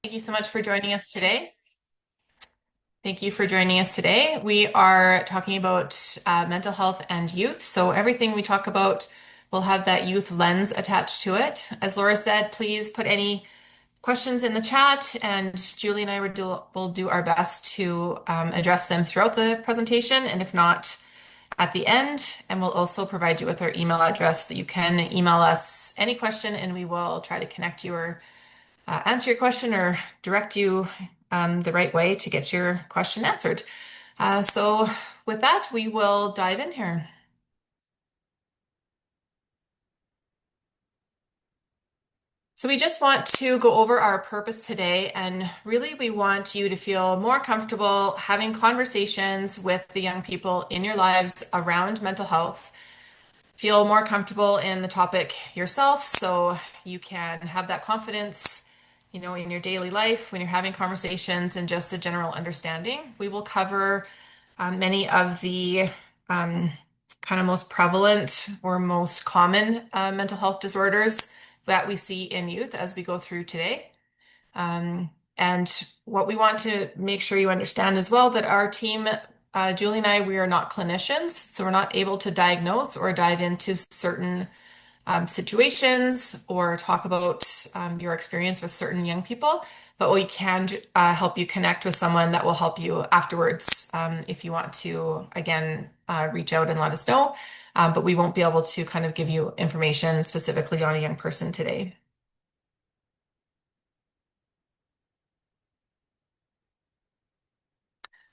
Thank you so much for joining us today. Thank you for joining us today. We are talking about mental health and youth. So everything we talk about will have that youth lens attached to it. As Laura said, please put any questions in the chat, and Julie and I will do our best to address them throughout the presentation, and if not, at the end. And we'll also provide you with our email address that you can email us any question, and we will try to connect you or answer your question or direct you the right way to get your question answered. So with that, we will dive in here. So we just want to go over our purpose today, and really we want you to feel more comfortable having conversations with the young people in your lives around mental health. Feel more comfortable in the topic yourself so you can have that confidence, in your daily life when you're having conversations and just a general understanding. We will cover many of the kind of most prevalent or most common mental health disorders that we see in youth as we go through today. And what we want to make sure you understand as well that our team, Julie and I, we are not clinicians, so we're not able to diagnose or dive into certain situations or talk about your experience with certain young people, but we can help you connect with someone that will help you afterwards if you want to, again, reach out and let us know. But we won't be able to kind of give you information specifically on a young person today.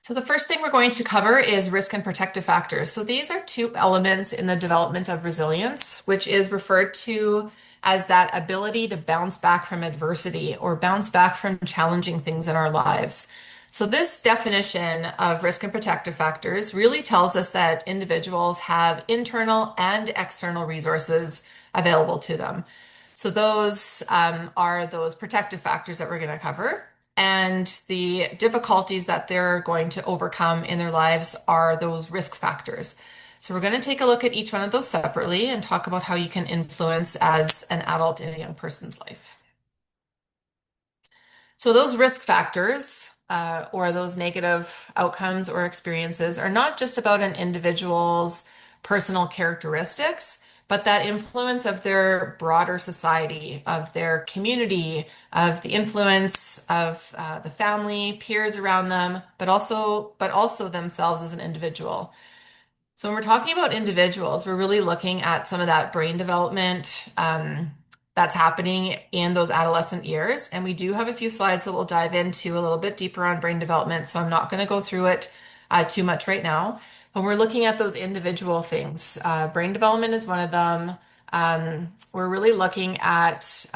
So the first thing we're going to cover is risk and protective factors. So these are two elements in the development of resilience, which is referred to as that ability to bounce back from adversity or bounce back from challenging things in our lives. So this definition of risk and protective factors really tells us that individuals have internal and external resources available to them. So those are those protective factors that we're going to cover. And the difficulties that they're going to overcome in their lives are those risk factors. So we're going to take a look at each one of those separately and talk about how you can influence as an adult in a young person's life. So those risk factors or those negative outcomes or experiences are not just about an individual's personal characteristics, but that influence of their broader society, of their community, of the influence of the family, peers around them, but also themselves as an individual. So when we're talking about individuals, we're really looking at some of that brain development that's happening in those adolescent years. And we do have a few slides that we'll dive into a little bit deeper on brain development. So I'm not going to go through it too much right now. But we're looking at those individual things. Brain development is one of them. We're really looking at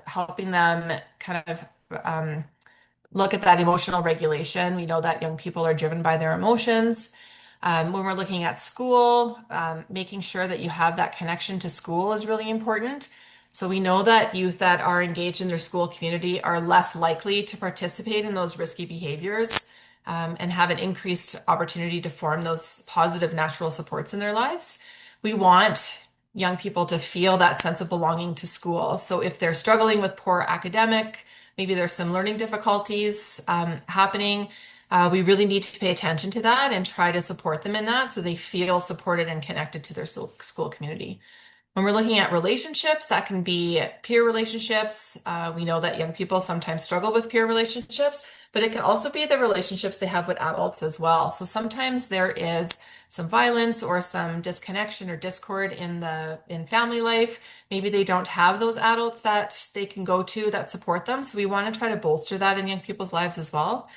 helping them kind of look at that emotional regulation. We know that young people are driven by their emotions. When we're looking at school, making sure that you have that connection to school is really important. So we know that youth that are engaged in their school community are less likely to participate in those risky behaviors and have an increased opportunity to form those positive natural supports in their lives. We want young people to feel that sense of belonging to school. So if they're struggling with poor academic, maybe there's some learning difficulties happening, we really need to pay attention to that and try to support them in that so they feel supported and connected to their school community. When we're looking at relationships, that can be peer relationships. We know that young people sometimes struggle with peer relationships, but it can also be the relationships they have with adults as well. So sometimes there is some violence or some disconnection or discord in family life. Maybe they don't have those adults that they can go to that support them. So we want to try to bolster that in young people's lives as well.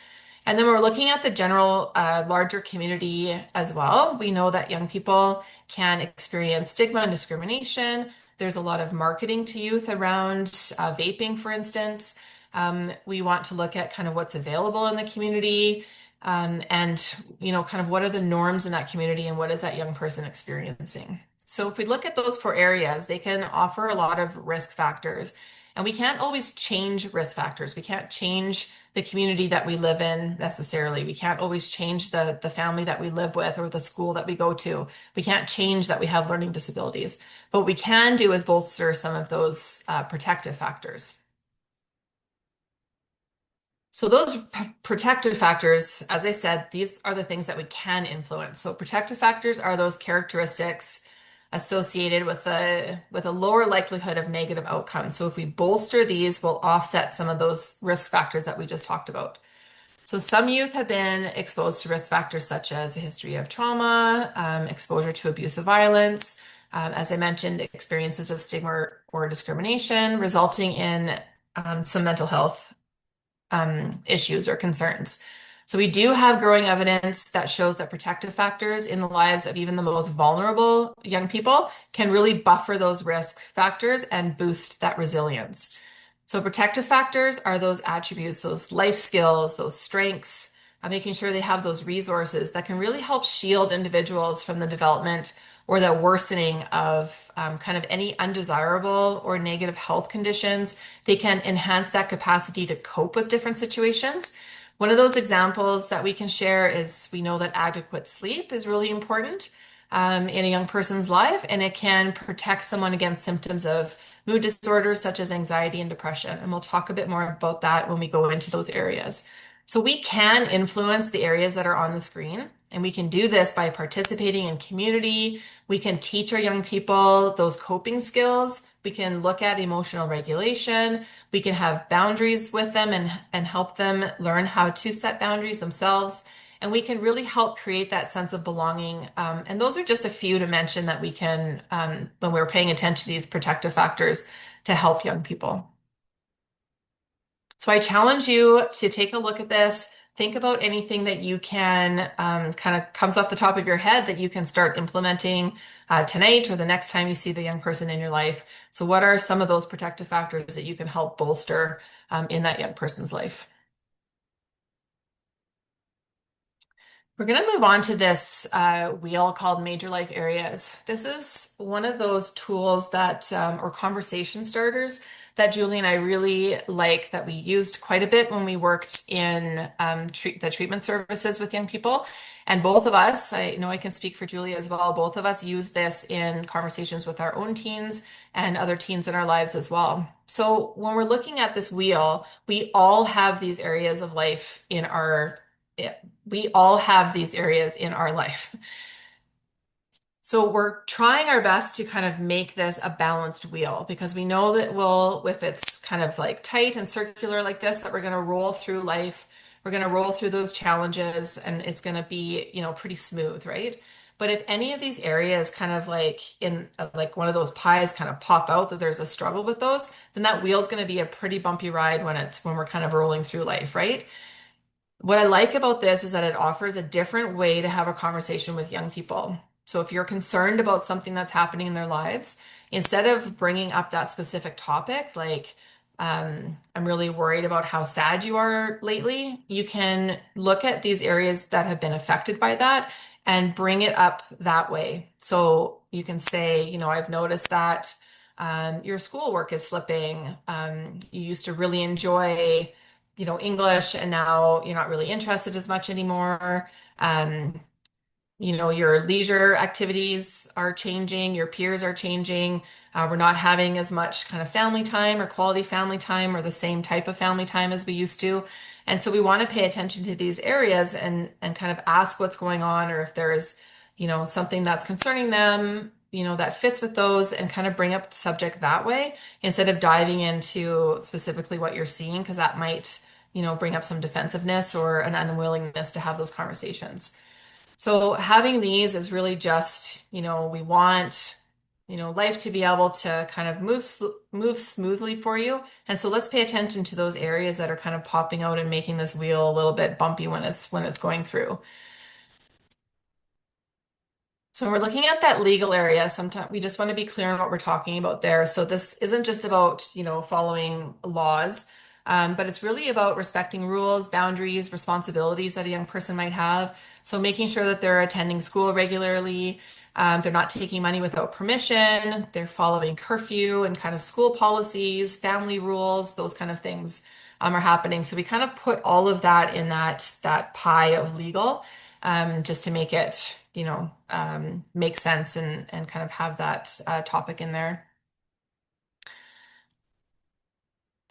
And then we're looking at the general larger community as well. We know that young people can experience stigma and discrimination. There's a lot of marketing to youth around vaping, for instance. We want to look at kind of what's available in the community and, kind of what are the norms in that community and what is that young person experiencing. So if we look at those four areas, they can offer a lot of risk factors. And we can't always change risk factors. We can't change the community that we live in necessarily. We can't always change the family that we live with or the school that we go to. We can't change that we have learning disabilities. But what we can do is bolster some of those protective factors. So those protective factors, as I said, these are the things that we can influence. So protective factors are those characteristics associated with a lower likelihood of negative outcomes. So if we bolster these, we'll offset some of those risk factors that we just talked about. So some youth have been exposed to risk factors such as a history of trauma, exposure to abusive violence, as I mentioned, experiences of stigma or discrimination, resulting in some mental health issues or concerns. So we do have growing evidence that shows that protective factors in the lives of even the most vulnerable young people can really buffer those risk factors and boost that resilience. So protective factors are those attributes, those life skills, those strengths, making sure they have those resources that can really help shield individuals from the development or the worsening of kind of any undesirable or negative health conditions. They can enhance that capacity to cope with different situations. One of those examples that we can share is we know that adequate sleep is really important in a young person's life, and it can protect someone against symptoms of mood disorders such as anxiety and depression. And we'll talk a bit more about that when we go into those areas. So we can influence the areas that are on the screen, and we can do this by participating in community. We can teach our young people those coping skills. We can look at emotional regulation. We can have boundaries with them and help them learn how to set boundaries themselves. And we can really help create that sense of belonging. And those are just a few to mention that we can, when we're paying attention to these protective factors to help young people. So I challenge you to take a look at this. Think about anything that you can kind of comes off the top of your head that you can start implementing tonight or the next time you see the young person in your life. So what are some of those protective factors that you can help bolster in that young person's life? We're going to move on to this wheel called Major Life Areas. This is one of those tools that, or conversation starters that Julie and I really like that we used quite a bit when we worked in the treatment services with young people. And both of us, I know I can speak for Julie as well, both of us use this in conversations with our own teens and other teens in our lives as well. So when we're looking at this wheel, we all have these areas of life in our we all have these areas in our life. So we're trying our best to kind of make this a balanced wheel because we know that if it's kind of like tight and circular like this, that we're going to roll through life. We're going to roll through those challenges and it's going to be, pretty smooth, right? But if any of these areas kind of like in like one of those pies kind of pop out that there's a struggle with those, then that wheel's going to be a pretty bumpy ride when we're kind of rolling through life, right? What I like about this is that it offers a different way to have a conversation with young people. So if you're concerned about something that's happening in their lives, instead of bringing up that specific topic, like I'm really worried about how sad you are lately, you can look at these areas that have been affected by that and bring it up that way. So you can say, I've noticed that your schoolwork is slipping. You used to really enjoy English, and now you're not really interested as much anymore. Um, your leisure activities are changing, your peers are changing. We're not having as much kind of family time or quality family time or the same type of family time as we used to. And so we want to pay attention to these areas and kind of ask what's going on or if there's, something that's concerning them, that fits with those and kind of bring up the subject that way instead of diving into specifically what you're seeing, because that might, bring up some defensiveness or an unwillingness to have those conversations. So having these is really just, we want, life to be able to kind of move smoothly for you. And so let's pay attention to those areas that are kind of popping out and making this wheel a little bit bumpy when it's going through. So we're looking at that legal area. Sometimes we just want to be clear on what we're talking about there. So this isn't just about, following laws, but it's really about respecting rules, boundaries, responsibilities that a young person might have. So making sure that they're attending school regularly, they're not taking money without permission, they're following curfew and kind of school policies, family rules, those kind of things are happening. So we kind of put all of that in that pie of legal just to make it, make sense and kind of have that topic in there.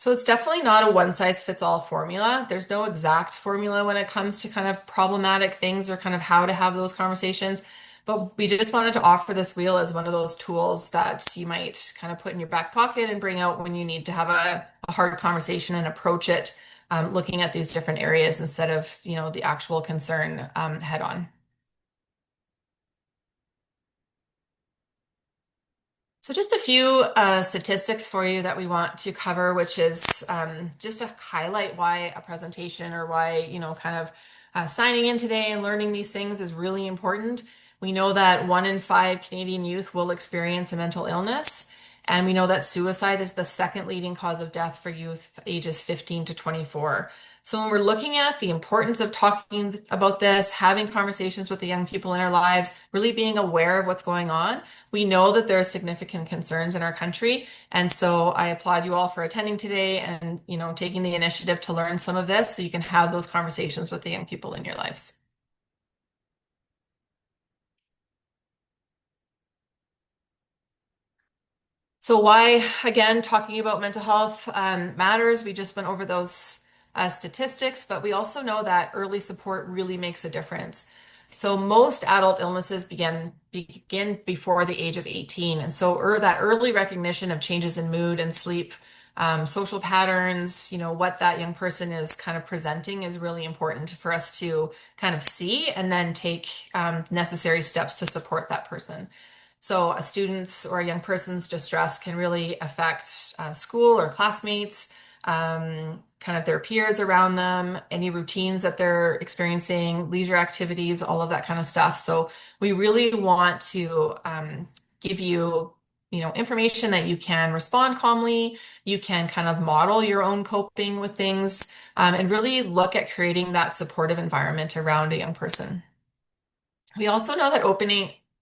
So it's definitely not a one size fits all formula. There's no exact formula when it comes to kind of problematic things or kind of how to have those conversations. But we just wanted to offer this wheel as one of those tools that you might kind of put in your back pocket and bring out when you need to have a hard conversation and approach it, looking at these different areas instead of, the actual concern, head on. So just a few statistics for you that we want to cover, which is just to highlight why a presentation or why, kind of signing in today and learning these things is really important. We know that 1 in 5 Canadian youth will experience a mental illness, and we know that suicide is the second leading cause of death for youth ages 15 to 24. So when we're looking at the importance of talking about this, having conversations with the young people in our lives, really being aware of what's going on, we know that there are significant concerns in our country. And so I applaud you all for attending today and, taking the initiative to learn some of this so you can have those conversations with the young people in your lives. So why, again, talking about mental health matters. We just went over those statistics, but we also know that early support really makes a difference. So most adult illnesses begin before the age of 18. And so that early recognition of changes in mood and sleep, social patterns, what that young person is kind of presenting is really important for us to kind of see and then take necessary steps to support that person. So a student's or a young person's distress can really affect school or classmates, kind of their peers around them, any routines that they're experiencing, leisure activities, all of that kind of stuff. So we really want to give you, information that you can respond calmly, you can kind of model your own coping with things, and really look at creating that supportive environment around a young person. We also know that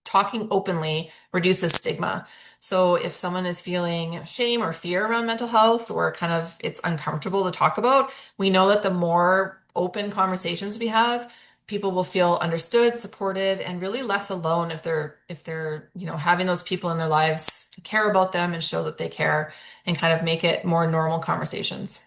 talking openly reduces stigma. So if someone is feeling shame or fear around mental health or kind of it's uncomfortable to talk about, we know that the more open conversations we have, people will feel understood, supported, and really less alone if they're, having those people in their lives care about them and show that they care and kind of make it more normal conversations.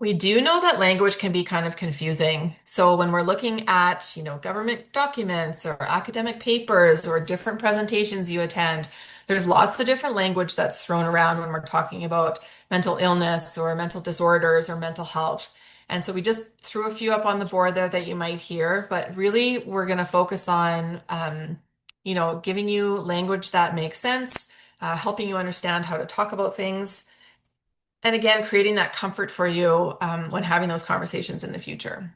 We do know that language can be kind of confusing. So when we're looking at, government documents or academic papers or different presentations you attend, there's lots of different language that's thrown around when we're talking about mental illness or mental disorders or mental health. And so we just threw a few up on the board there that you might hear, but really we're going to focus on, giving you language that makes sense, helping you understand how to talk about things and again, creating that comfort for you when having those conversations in the future.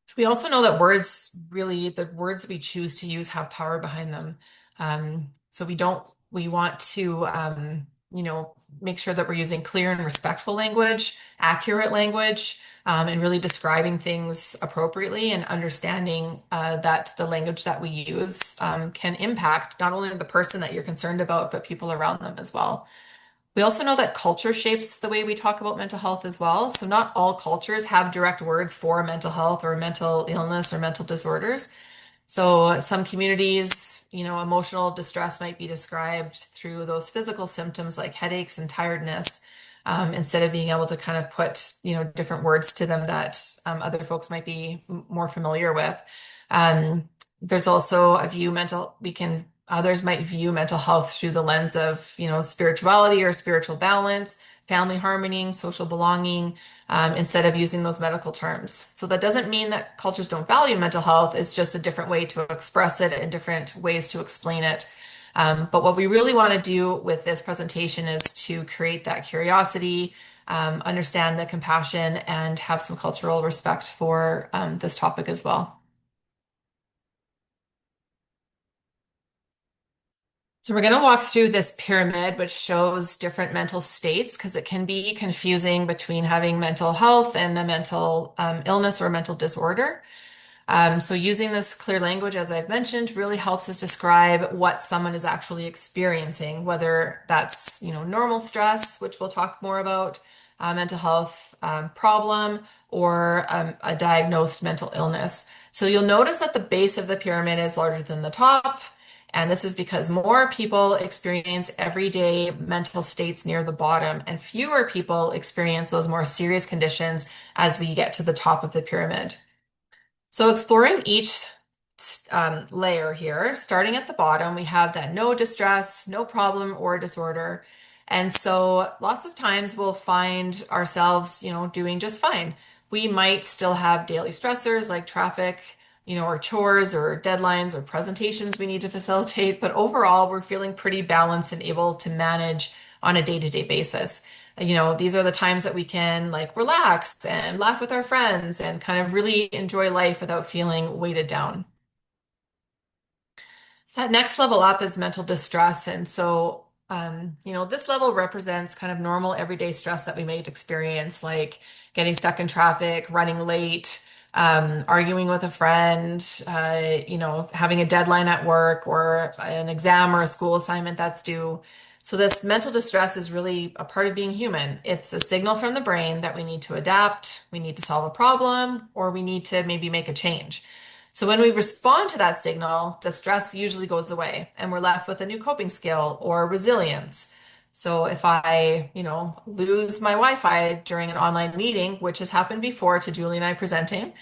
So we also know that the words we choose to use have power behind them. So we want to, make sure that we're using clear and respectful language, accurate language, and really describing things appropriately and understanding that the language that we use can impact not only the person that you're concerned about, but people around them as well. We also know that culture shapes the way we talk about mental health as well. So not all cultures have direct words for mental health or mental illness or mental disorders. So some communities, emotional distress might be described through those physical symptoms like headaches and tiredness, instead of being able to kind of put, different words to them that other folks might be more familiar with. There's also a view mental, we can Others might view mental health through the lens of, spirituality or spiritual balance, family harmony, social belonging, instead of using those medical terms. So that doesn't mean that cultures don't value mental health. It's just a different way to express it and different ways to explain it. But what we really want to do with this presentation is to create that curiosity, understand the compassion, and have some cultural respect for this topic as well. So we're going to walk through this pyramid, which shows different mental states because it can be confusing between having mental health and a mental illness or mental disorder. So using this clear language, as I've mentioned, really helps us describe what someone is actually experiencing, whether that's, normal stress, which we'll talk more about, mental health problem, or a diagnosed mental illness. So you'll notice that the base of the pyramid is larger than the top. And this is because more people experience everyday mental states near the bottom, and fewer people experience those more serious conditions as we get to the top of the pyramid. So exploring each layer here, starting at the bottom, we have that no distress, no problem or disorder. And so lots of times we'll find ourselves, doing just fine. We might still have daily stressors like traffic, or chores or deadlines or presentations we need to facilitate, but overall we're feeling pretty balanced and able to manage on a day-to-day basis. These are the times that we can like relax and laugh with our friends and kind of really enjoy life without feeling weighted down. That next level up is mental distress. And so, this level represents kind of normal everyday stress that we might experience, like getting stuck in traffic, running late, arguing with a friend, having a deadline at work or an exam or a school assignment that's due. So this mental distress is really a part of being human. It's a signal from the brain that we need to adapt, we need to solve a problem, or we need to maybe make a change. So when we respond to that signal, the stress usually goes away and we're left with a new coping skill or resilience. So if I, lose my Wi-Fi during an online meeting, which has happened before to Julie and I presenting,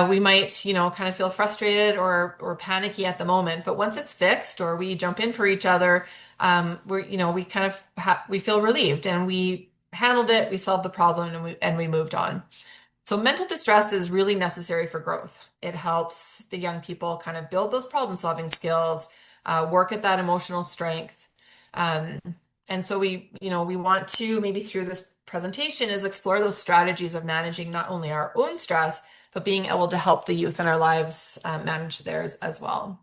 we might, kind of feel frustrated or panicky at the moment. But once it's fixed or we jump in for each other, we kind of we feel relieved and we handled it, we solved the problem, and we moved on. So mental distress is really necessary for growth. It helps the young people kind of build those problem solving skills, work at that emotional strength. Um, and so we want to maybe through this presentation is explore those strategies of managing not only our own stress, but being able to help the youth in our lives manage theirs as well.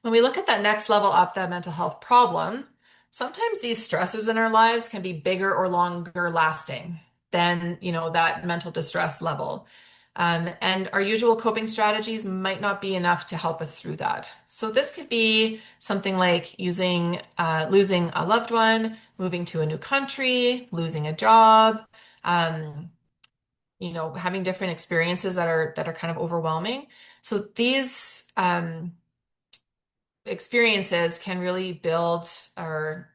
When we look at that next level up, that mental health problem, sometimes these stressors in our lives can be bigger or longer lasting than, that mental distress level. And our usual coping strategies might not be enough to help us through that. So this could be something like losing a loved one, moving to a new country, losing a job, um, having different experiences that are kind of overwhelming. So these experiences can really build our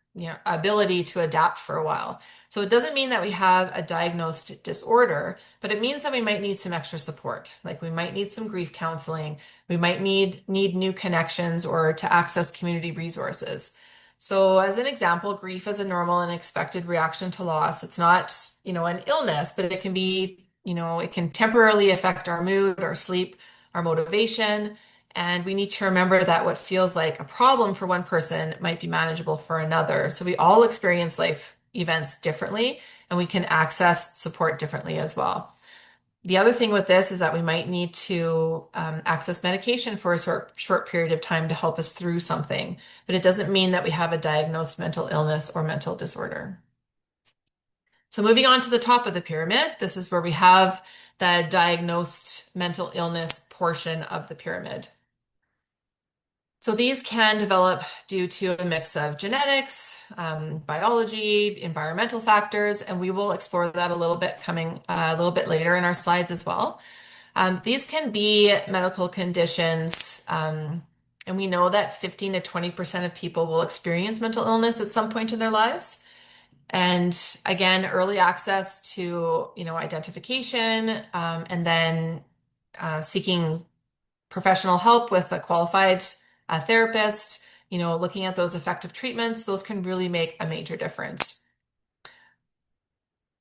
ability to adapt for a while. So it doesn't mean that we have a diagnosed disorder, but it means that we might need some extra support. Like we might need some grief counseling, we might need new connections or to access community resources. So as an example, grief is a normal and expected reaction to loss. It's not, an illness, but it can be, it can temporarily affect our mood, our sleep, our motivation. And we need to remember that what feels like a problem for one person might be manageable for another. So we all experience life events differently, and we can access support differently as well. The other thing with this is that we might need to access medication for a short period of time to help us through something, but it doesn't mean that we have a diagnosed mental illness or mental disorder. So moving on to the top of the pyramid, this is where we have the diagnosed mental illness portion of the pyramid. So these can develop due to a mix of genetics, biology, environmental factors, and we will explore that a little bit coming a little bit later in our slides as well. These can be medical conditions, and we know that 15 to 20% of people will experience mental illness at some point in their lives. And again, early access to, identification, and then seeking professional help with a qualified therapist, looking at those effective treatments, those can really make a major difference.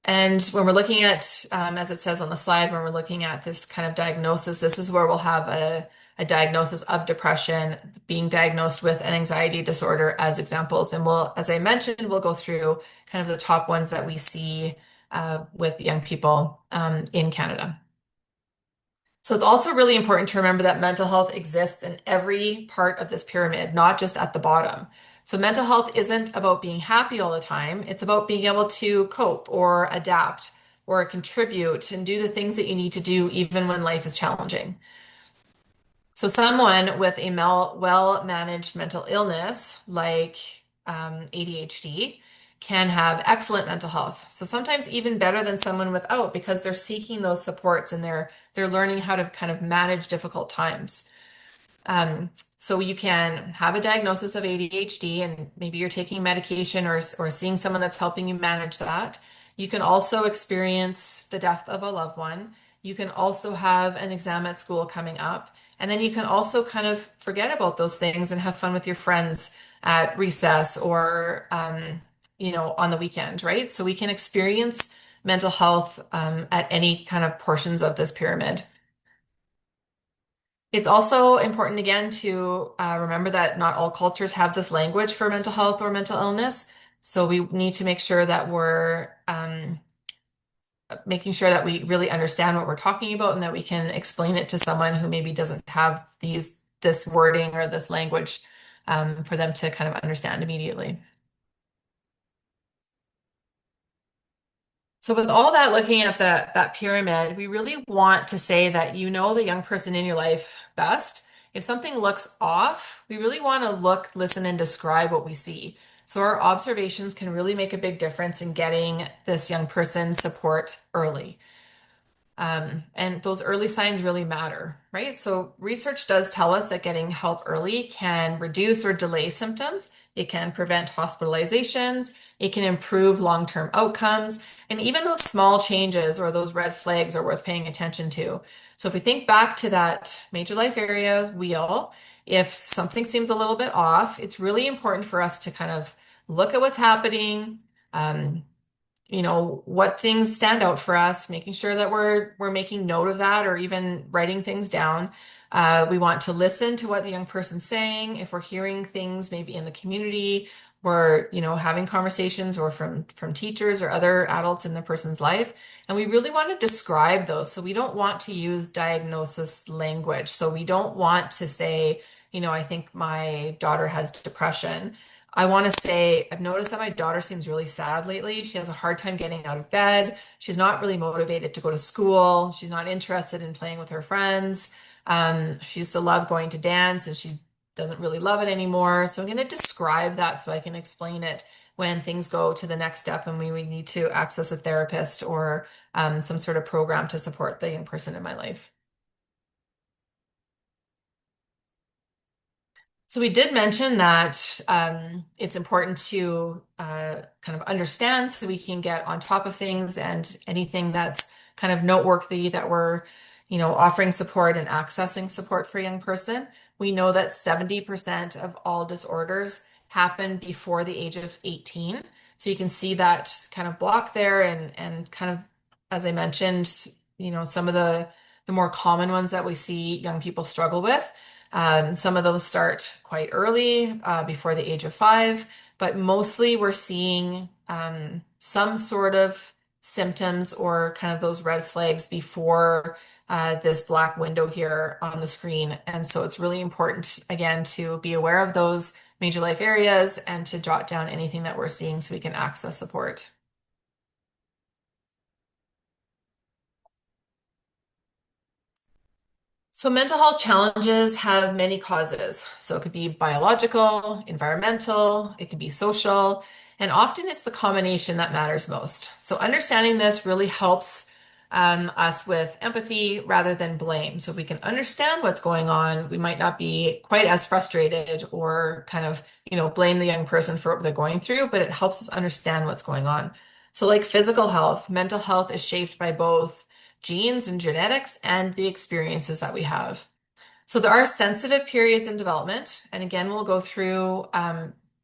And when we're looking at, as it says on the slide, when we're looking at this kind of diagnosis, this is where we'll have a diagnosis of depression, being diagnosed with an anxiety disorder as examples. And as I mentioned, we'll go through kind of the top ones that we see with young people in Canada. So it's also really important to remember that mental health exists in every part of this pyramid, not just at the bottom. So mental health isn't about being happy all the time. It's about being able to cope or adapt or contribute and do the things that you need to do even when life is challenging. So someone with a well-managed mental illness like ADHD can have excellent mental health. So sometimes even better than someone without because they're seeking those supports and they're learning how to kind of manage difficult times. So you can have a diagnosis of ADHD and maybe you're taking medication or seeing someone that's helping you manage that. You can also experience the death of a loved one. You can also have an exam at school coming up. And then you can also kind of forget about those things and have fun with your friends at recess or, on the weekend, right? So we can experience mental health at any kind of portions of this pyramid. It's also important, again, to remember that not all cultures have this language for mental health or mental illness. So we need to make sure that we're making sure that we really understand what we're talking about and that we can explain it to someone who maybe doesn't have this wording or this language for them to kind of understand immediately. So with all that, looking at that pyramid, we really want to say that you know the young person in your life best. If something looks off, we really want to look, listen, and describe what we see. So our observations can really make a big difference in getting this young person support early. And those early signs really matter, right? So research does tell us that getting help early can reduce or delay symptoms. It can prevent hospitalizations. It can improve long-term outcomes. And even those small changes or those red flags are worth paying attention to. So if we think back to that major life area wheel, if something seems a little bit off, it's really important for us to kind of look at what's happening, um, what things stand out for us, making sure that we're making note of that or even writing things down. We want to listen to what the young person's saying. If we're hearing things maybe in the community, we're, having conversations or from teachers or other adults in the person's life. And we really want to describe those. So we don't want to use diagnosis language. So we don't want to say, I think my daughter has depression. I want to say, I've noticed that my daughter seems really sad lately. She has a hard time getting out of bed. She's not really motivated to go to school. She's not interested in playing with her friends. She used to love going to dance and she doesn't really love it anymore. So I'm going to describe that so I can explain it when things go to the next step and we need to access a therapist or some sort of program to support the young person in my life. So we did mention that it's important to kind of understand so we can get on top of things and anything that's kind of noteworthy that we're, offering support and accessing support for a young person. We know that 70% of all disorders happen before the age of 18. So you can see that kind of block there and kind of, as I mentioned, some of the more common ones that we see young people struggle with. Some of those start quite early, before the age of 5, but mostly we're seeing some sort of symptoms or kind of those red flags before this black window here on the screen. And so it's really important, again, to be aware of those major life areas and to jot down anything that we're seeing so we can access support. So mental health challenges have many causes. So it could be biological, environmental, it could be social, and often it's the combination that matters most. So understanding this really helps us with empathy rather than blame. So if we can understand what's going on, we might not be quite as frustrated or kind of, blame the young person for what they're going through, but it helps us understand what's going on. So like physical health, mental health is shaped by both genes and genetics and the experiences that we have. So there are sensitive periods in development. And again, we'll go through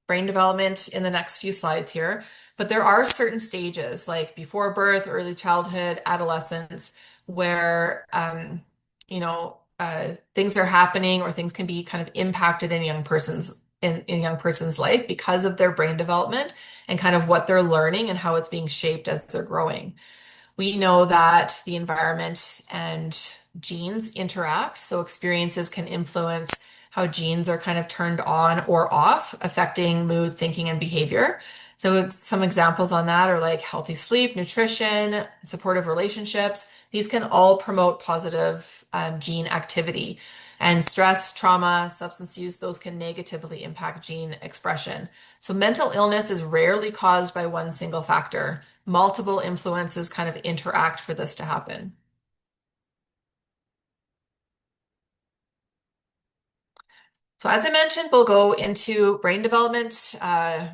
brain development in the next few slides here. But there are certain stages like before birth, early childhood, adolescence, where things are happening or things can be kind of impacted in in young person's life because of their brain development and kind of what they're learning and how it's being shaped as they're growing. We know that the environment and genes interact, so experiences can influence how genes are kind of turned on or off, affecting mood, thinking, and behavior. So some examples on that are like healthy sleep, nutrition, supportive relationships. These can all promote positive gene activity. And stress, trauma, substance use, those can negatively impact gene expression. So mental illness is rarely caused by one single factor. Multiple influences kind of interact for this to happen. So as I mentioned, we'll go into brain development.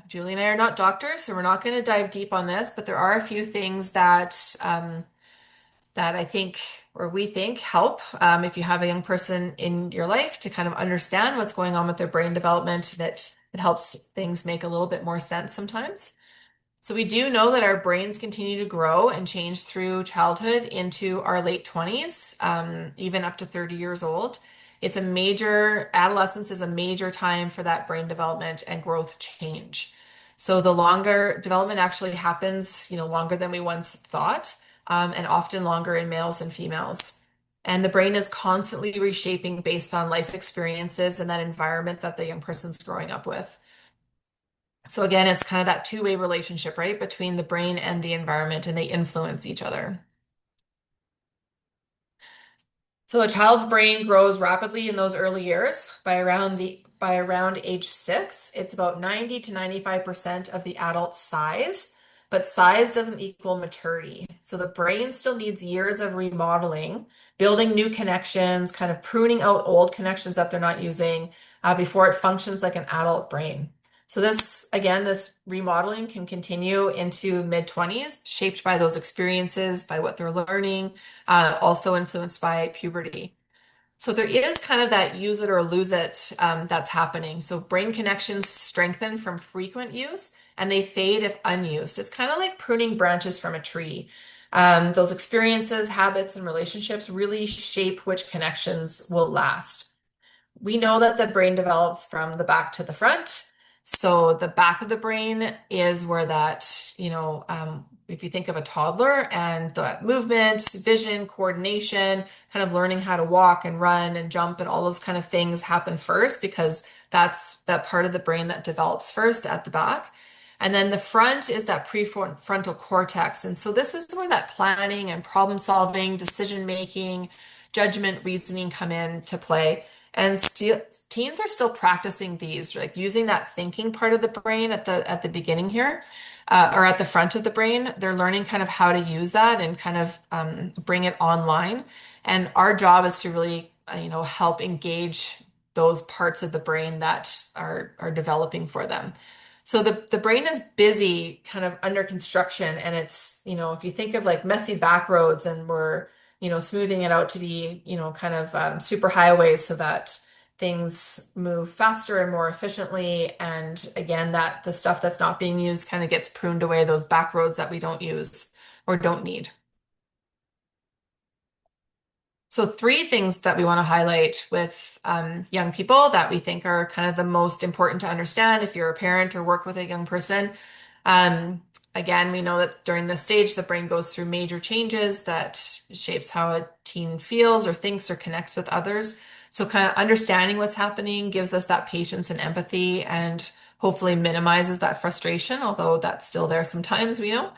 Julie and I are not doctors, so we're not going to dive deep on this, but there are a few things that I think or we think help if you have a young person in your life to kind of understand what's going on with their brain development. That it helps things make a little bit more sense sometimes. So we do know that our brains continue to grow and change through childhood into our late 20s, even up to 30 years old. Adolescence is a major time for that brain development and growth change. So the longer development actually happens, longer than we once thought, and often longer in males and females. And the brain is constantly reshaping based on life experiences and that environment that the young person's growing up with. So again, it's kind of that two-way relationship, right, between the brain and the environment, and they influence each other. So a child's brain grows rapidly in those early years. By around age 6, it's about 90 to 95% of the adult size, but size doesn't equal maturity. So the brain still needs years of remodeling, building new connections, kind of pruning out old connections that they're not using, before it functions like an adult brain. So this remodeling can continue into mid-20s, shaped by those experiences, by what they're learning, also influenced by puberty. So there is kind of that use it or lose it that's happening. So brain connections strengthen from frequent use and they fade if unused. It's kind of like pruning branches from a tree. Those experiences, habits, and relationships really shape which connections will last. We know that the brain develops from the back to the front. So the back of the brain is where if you think of a toddler and that movement, vision, coordination, kind of learning how to walk and run and jump and all those kind of things happen first because that's that part of the brain that develops first at the back. And then the front is that prefrontal cortex. And so this is where that planning and problem solving, decision making, judgment, reasoning come into play. And still, teens are still practicing these, like using that thinking part of the brain at the beginning here, or at the front of the brain. They're learning kind of how to use that and kind of bring it online. And our job is to really, help engage those parts of the brain that are developing for them. So the brain is busy, kind of under construction, and it's, if you think of like messy back roads and we're smoothing it out to be, kind of super highways so that things move faster and more efficiently. And again, that the stuff that's not being used kind of gets pruned away, those back roads that we don't use or don't need. So three things that we want to highlight with young people that we think are kind of the most important to understand if you're a parent or work with a young person. Again, we know that during this stage, the brain goes through major changes that shapes how a teen feels or thinks or connects with others. So kind of understanding what's happening gives us that patience and empathy and hopefully minimizes that frustration, although that's still there sometimes, we know.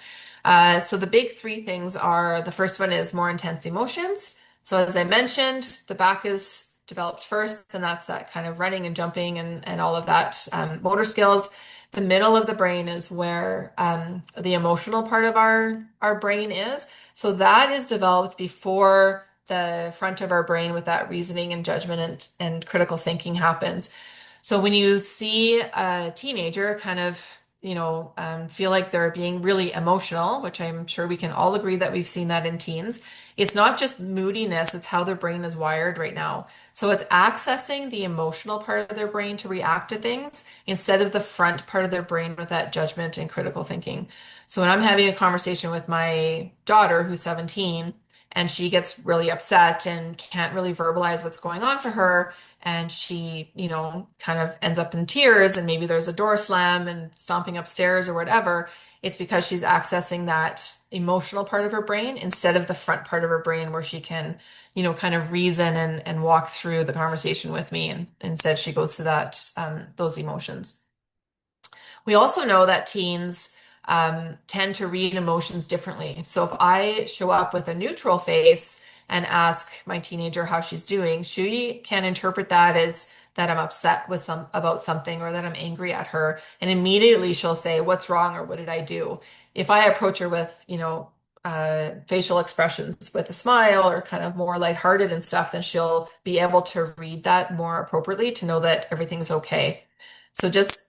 So the big three things are, the first one is more intense emotions. So as I mentioned, the back is developed first, and that's that kind of running and jumping and all of that motor skills. The middle of the brain is where the emotional part of our brain is. So that is developed before the front of our brain with that reasoning and judgment and critical thinking happens. So when you see a teenager kind of, feel like they're being really emotional, which I'm sure we can all agree that we've seen that in teens, it's not just moodiness, it's how their brain is wired right now. So it's accessing the emotional part of their brain to react to things instead of the front part of their brain with that judgment and critical thinking. So when I'm having a conversation with my daughter who's 17 and she gets really upset and can't really verbalize what's going on for her, and she, kind of ends up in tears and maybe there's a door slam and stomping upstairs or whatever, it's because she's accessing that emotional part of her brain instead of the front part of her brain where she can, kind of reason and walk through the conversation with me. And instead she goes to those emotions. We also know that teens tend to read emotions differently. So if I show up with a neutral face and ask my teenager how she's doing, she can interpret that as that I'm upset about something or that I'm angry at her. And immediately she'll say, "What's wrong?" or "What did I do?" If I approach her with, facial expressions with a smile or kind of more lighthearted and stuff, then she'll be able to read that more appropriately to know that everything's okay. So just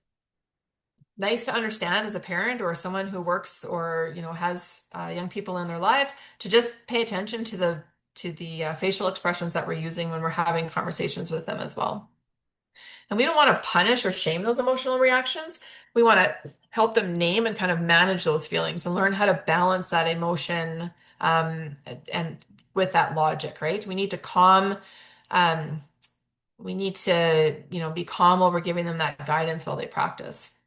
nice to understand as a parent or someone who works or has young people in their lives to just pay attention to the facial expressions that we're using when we're having conversations with them as well. And we don't want to punish or shame those emotional reactions. We want to help them name and kind of manage those feelings and learn how to balance that emotion and with that logic, right? Um, we need to, be calm while we're giving them that guidance while they practice.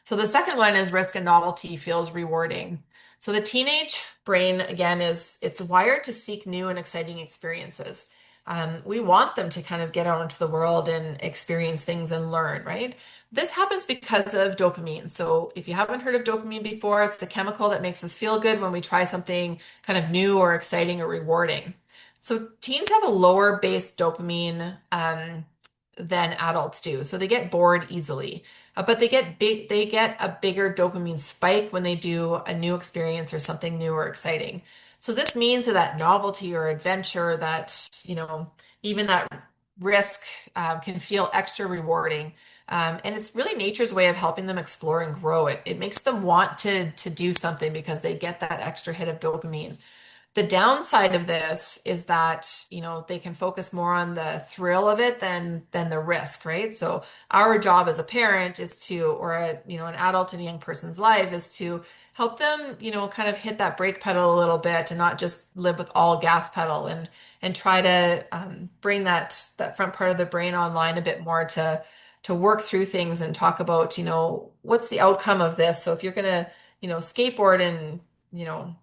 So the second one is risk and novelty feels rewarding. So the teenage brain, again, it's wired to seek new and exciting experiences. We want them to kind of get out into the world and experience things and learn, right? This happens because of dopamine. So if you haven't heard of dopamine before, it's the chemical that makes us feel good when we try something kind of new or exciting or rewarding. So teens have a lower base dopamine than adults do. So they get bored easily. But they get a bigger dopamine spike when they do a new experience or something new or exciting. So this means that novelty or adventure, that, even that risk can feel extra rewarding. And it's really nature's way of helping them explore and grow it. It makes them want to do something because they get that extra hit of dopamine. The downside of this is that, they can focus more on the thrill of it than the risk, right? So our job as a parent is to, or an adult in a young person's life is to help them, kind of hit that brake pedal a little bit and not just live with all gas pedal and try to bring that front part of the brain online a bit more to work through things and talk about, what's the outcome of this? So if you're gonna, skateboard and, you know,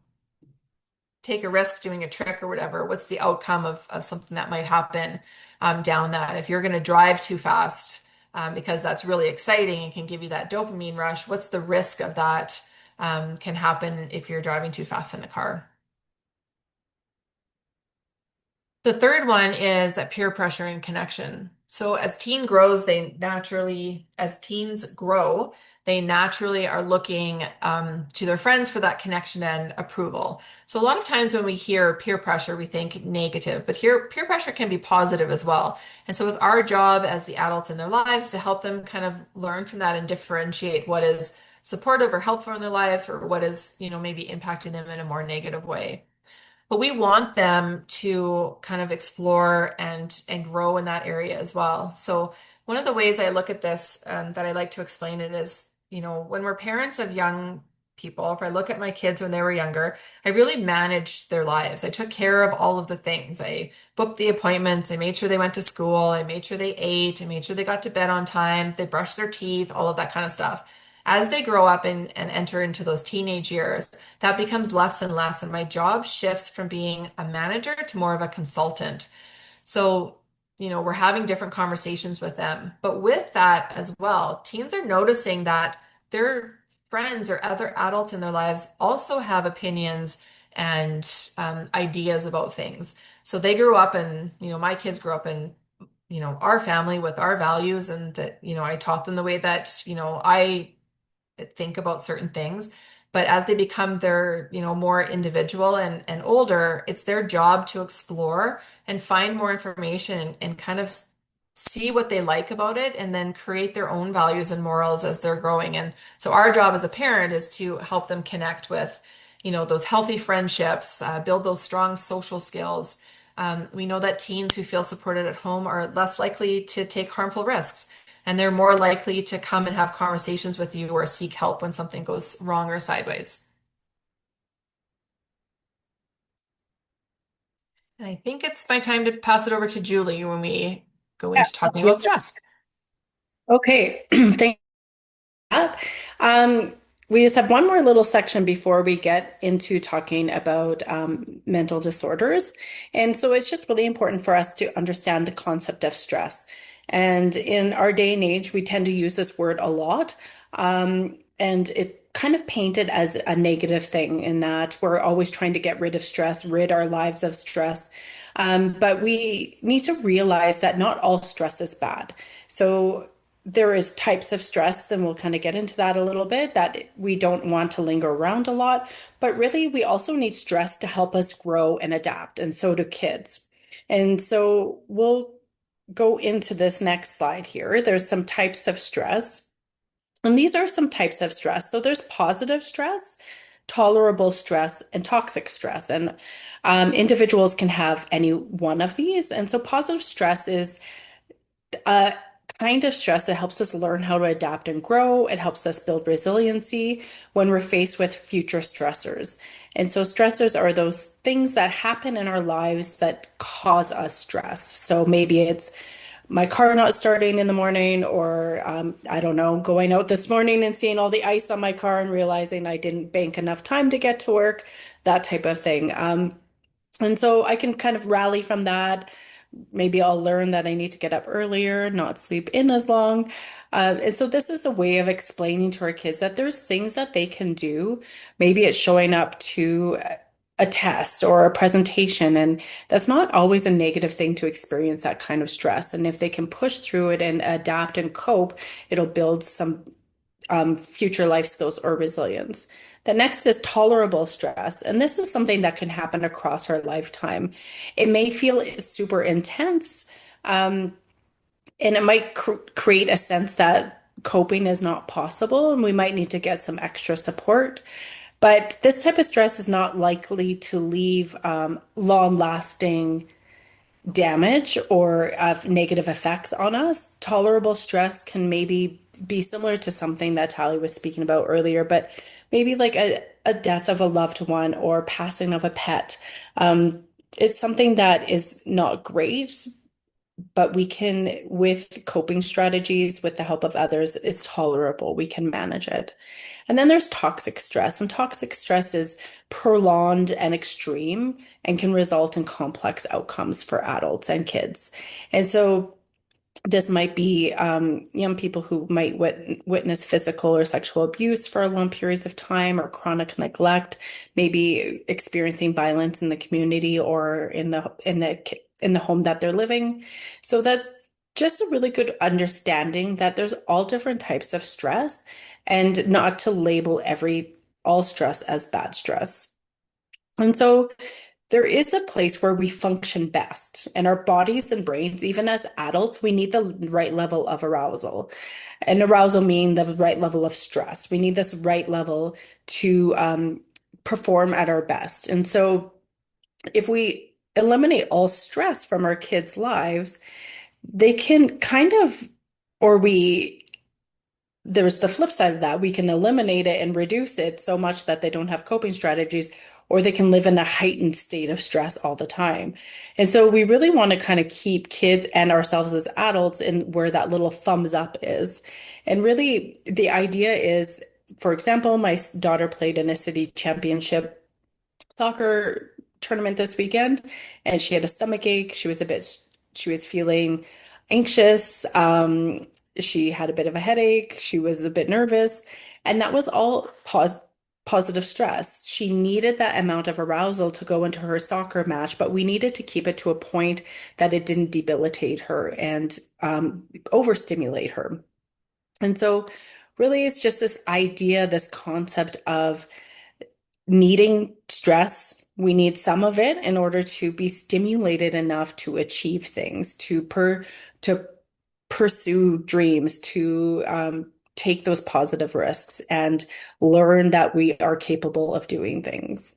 take a risk doing a trick or whatever, what's the outcome of something that might happen down that? If you're going to drive too fast, because that's really exciting and can give you that dopamine rush, what's the risk of that can happen if you're driving too fast in a car? The third one is that peer pressure and connection. So as teens grow, they naturally are looking to their friends for that connection and approval. So a lot of times when we hear peer pressure, we think negative, but here peer pressure can be positive as well. And so it's our job as the adults in their lives to help them kind of learn from that and differentiate what is supportive or helpful in their life or what is, maybe impacting them in a more negative way. But we want them to kind of explore and grow in that area as well. So one of the ways I look at this that I like to explain it is, when we're parents of young people, if I look at my kids when they were younger, I really managed their lives. I took care of all of the things. I booked the appointments. I made sure they went to school. I made sure they ate. I made sure they got to bed on time. They brushed their teeth, all of that kind of stuff. As they grow up and enter into those teenage years, that becomes less and less. And my job shifts from being a manager to more of a consultant. So, we're having different conversations with them. But with that as well, teens are noticing that their friends or other adults in their lives also have opinions and ideas about things. So they grew up and, my kids grew up in, our family with our values and that, I taught them the way that, I think about certain things. But as they become their, more individual and older, it's their job to explore and find more information and kind of see what they like about it and then create their own values and morals as they're growing. And so our job as a parent is to help them connect with, those healthy friendships, build those strong social skills. We know that teens who feel supported at home are less likely to take harmful risks and they're more likely to come and have conversations with you or seek help when something goes wrong or sideways. And I think it's my time to pass it over to Julie when we go Yeah, into talking about absolutely. stress. Okay, thank you for that. We just have one more little section before we get into talking about mental disorders. And so it's just really important for us to understand the concept of stress. And in our day and age, we tend to use this word a lot. And it's kind of painted as a negative thing in that we're always trying to get rid of stress, rid our lives of stress. But we need to realize that not all stress is bad. So there is types of stress, and we'll kind of get into that a little bit, that we don't want to linger around a lot. But really, we also need stress to help us grow and adapt, and so do kids. And so we'll go into this next slide here. There's some types of stress. And these are some types of stress. So there's positive stress, tolerable stress, and toxic stress. And individuals can have any one of these. And so positive stress is a kind of stress that helps us learn how to adapt and grow. It helps us build resiliency when we're faced with future stressors. And so stressors are those things that happen in our lives that cause us stress. So maybe it's my car not starting in the morning, or I don't know, going out this morning and seeing all the ice on my car and realizing I didn't bank enough time to get to work, that type of thing. And so I can kind of rally from that. Maybe I'll learn that I need to get up earlier, not sleep in as long. And so this is a way of explaining to our kids that there's things that they can do. Maybe it's showing up to a test or a presentation, and that's not always a negative thing to experience that kind of stress. And if they can push through it and adapt and cope, it'll build some future life skills or resilience. The next is tolerable stress, and this is something that can happen across our lifetime. It may feel super intense, and it might create a sense that coping is not possible, and we might need to get some extra support. But this type of stress is not likely to leave long-lasting damage or of negative effects on us. Tolerable stress can maybe be similar to something that Tally was speaking about earlier, but maybe like a death of a loved one or passing of a pet. It's something that is not great, but we can, with coping strategies, with the help of others, it's tolerable. We can manage it. And then there's toxic stress, and toxic stress is prolonged and extreme and can result in complex outcomes for adults and kids. And so this might be young people who might witness physical or sexual abuse for long periods of time, or chronic neglect, maybe experiencing violence in the community or in the home that they're living. So that's just a really good understanding that there's all different types of stress, and not to label every all stress as bad stress. And so there is a place where we function best, and our bodies and brains, even as adults, we need the right level of arousal. And arousal mean the right level of stress. We need this right level to perform at our best. And so if we eliminate all stress from our kids' lives, they can kind of, or there's the flip side of that. We can eliminate it and reduce it so much that they don't have coping strategies, or they can live in a heightened state of stress all the time. And so we really want to kind of keep kids and ourselves as adults in where that little thumbs up is. And really, the idea is, for example, my daughter played in a city championship soccer tournament this weekend, and she had a stomach ache. She was feeling anxious. She had a bit of a headache. She was a bit nervous, and that was all positive stress. She needed that amount of arousal to go into her soccer match, but we needed to keep it to a point that it didn't debilitate her and overstimulate her. And so, really, it's just this idea, this concept of needing stress. We need some of it in order to be stimulated enough to achieve things, to pursue dreams, to take those positive risks and learn that we are capable of doing things.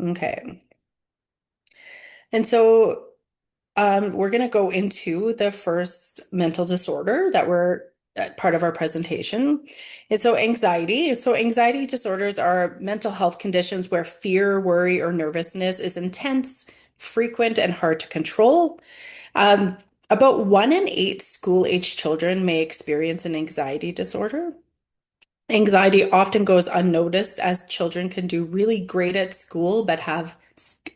Okay. And so we're going to go into the first mental disorder that we're part of our presentation. And so anxiety. So anxiety disorders are mental health conditions where fear, worry, or nervousness is intense, frequent, and hard to control. About 1 in 8 school-age children may experience an anxiety disorder. Anxiety often goes unnoticed, as children can do really great at school but have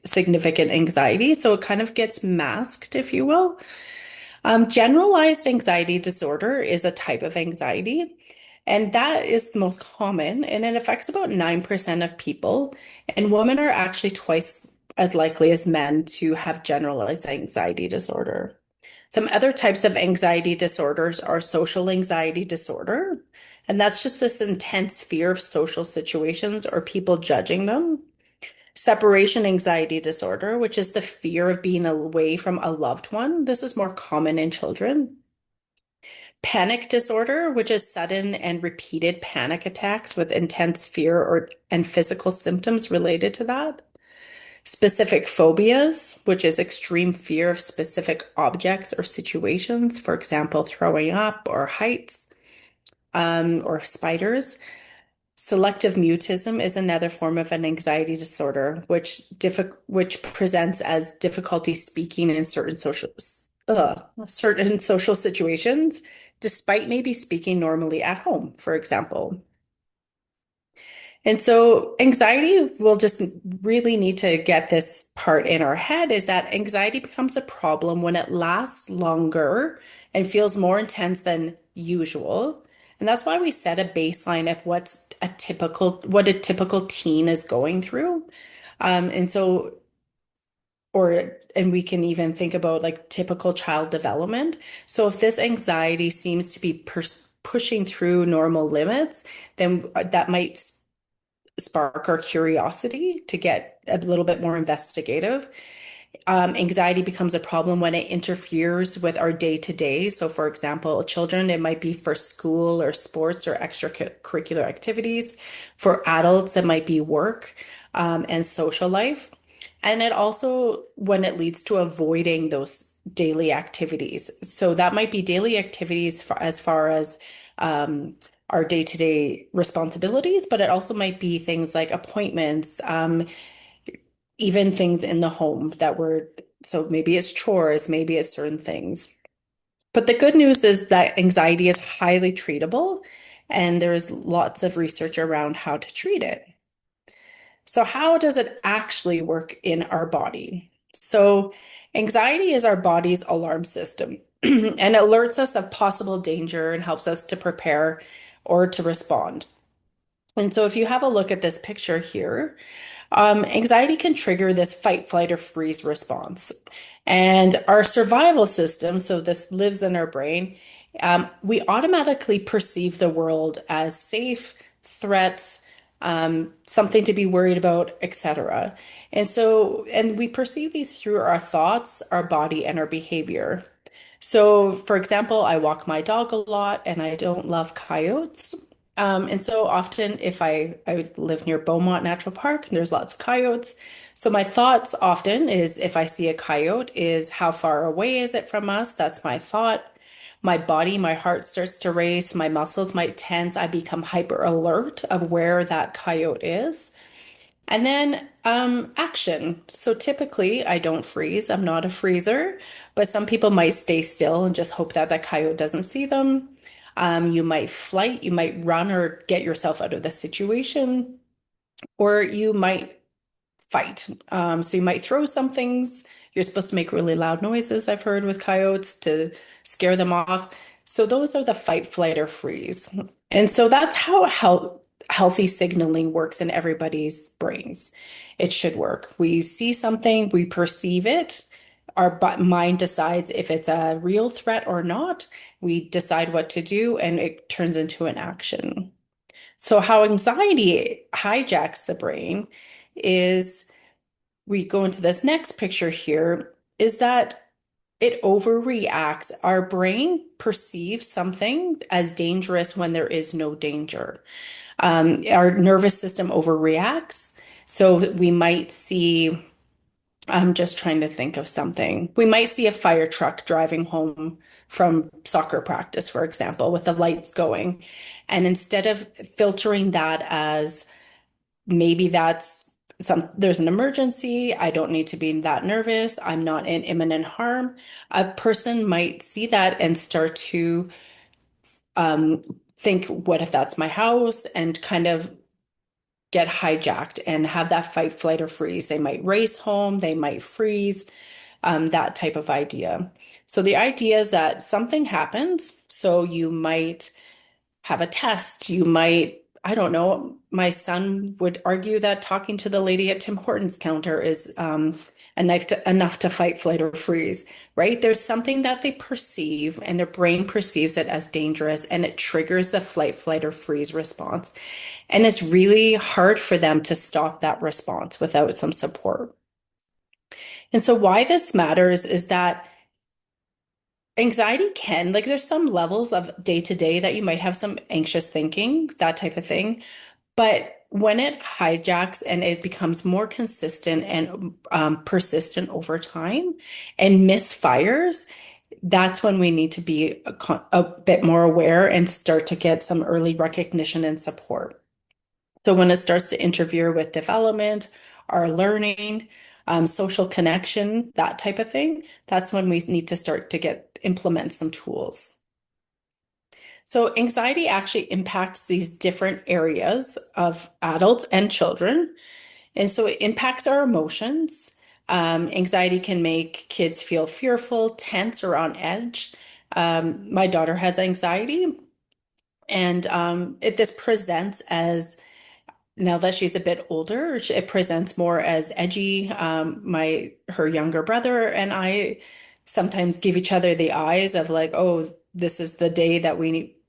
significant anxiety. So it kind of gets masked, if you will. Generalized anxiety disorder is a type of anxiety, and that is the most common, and it affects about 9% of people. And women are actually twice as likely as men to have generalized anxiety disorder. Some other types of anxiety disorders are social anxiety disorder, and that's just this intense fear of social situations or people judging them. Separation anxiety disorder, which is the fear of being away from a loved one. This is more common in children. Panic disorder, which is sudden and repeated panic attacks with intense fear or and physical symptoms related to that. Specific phobias, which is extreme fear of specific objects or situations, for example, throwing up or heights, or spiders. Selective mutism is another form of an anxiety disorder, which presents as difficulty speaking in certain social situations, despite maybe speaking normally at home, for example. And so anxiety, will just really need to get this part in our head is that anxiety becomes a problem when it lasts longer and feels more intense than usual. And that's why we set a baseline of what a typical teen is going through. And so, and we can even think about like typical child development. So if this anxiety seems to be pushing through normal limits, then that might spark our curiosity to get a little bit more investigative. Anxiety becomes a problem when it interferes with our day to day. So, for example, children, it might be for school or sports or extracurricular activities. For adults, it might be work, and social life. And it also, when it leads to avoiding those daily activities. So, that might be daily activities as far as our day-to-day responsibilities, but it also might be things like appointments, even things in the home so maybe it's chores, maybe it's certain things. But the good news is that anxiety is highly treatable, and there's lots of research around how to treat it. So, how does it actually work in our body? So, anxiety is our body's alarm system, and it alerts us of possible danger and helps us to prepare or to respond. And so, if you have a look at this picture here, anxiety can trigger this fight, flight, or freeze response. And our survival system, so this lives in our brain, we automatically perceive the world as safe, threats, something to be worried about, etc. And we perceive these through our thoughts, our body, and our behavior. So, for example, I walk my dog a lot and I don't love coyotes. And so often, if I live near Beaumont Natural Park, and there's lots of coyotes. So my thoughts often is if I see a coyote, is how far away is it from us? That's my thought. My body, my heart starts to race, my muscles might tense. I become hyper alert of where that coyote is. And then action. So typically, I don't freeze. I'm not a freezer, but some people might stay still and just hope that that coyote doesn't see them. You might flight, you might run or get yourself out of the situation, or you might fight. So you might throw some things. You're supposed to make really loud noises, I've heard with coyotes to scare them off. So those are the fight, flight, or freeze. And so that's how healthy signaling works in everybody's brains. It should work. We see something, we perceive it. Our mind decides if it's a real threat or not. We decide what to do, and it turns into an action. So, how anxiety hijacks the brain is we go into this next picture here is that it overreacts. Our brain perceives something as dangerous when there is no danger. Our nervous system overreacts. So we might see, I'm just trying to think of something. We might see a fire truck driving home from soccer practice, for example, with the lights going. And instead of filtering that as maybe there's an emergency, I don't need to be that nervous, I'm not in imminent harm, a person might see that and start to think, what if that's my house? And kind of get hijacked and have that fight, flight, or freeze. They might race home, they might freeze, that type of idea. So the idea is that something happens. So you might have a test, you might I don't know, my son would argue that talking to the lady at Tim Hortons counter is enough to fight, flight, or freeze, right? There's something that they perceive and their brain perceives it as dangerous and it triggers the flight, flight, or freeze response. And it's really hard for them to stop that response without some support. And so, why this matters is that anxiety can, like, there's some levels of day to day that you might have some anxious thinking, that type of thing. But when it hijacks and it becomes more consistent and persistent over time and misfires, that's when we need to be a bit more aware and start to get some early recognition and support. So when it starts to interfere with development, our learning, social connection, that type of thing, that's when we need to start to implement some tools. So anxiety actually impacts these different areas of adults and children. And so it impacts our emotions. Anxiety can make kids feel fearful, tense, or on edge. My daughter has anxiety, and this presents as now that she's a bit older, it presents more as edgy. Her younger brother and I sometimes give each other the eyes of like, oh, this is the day that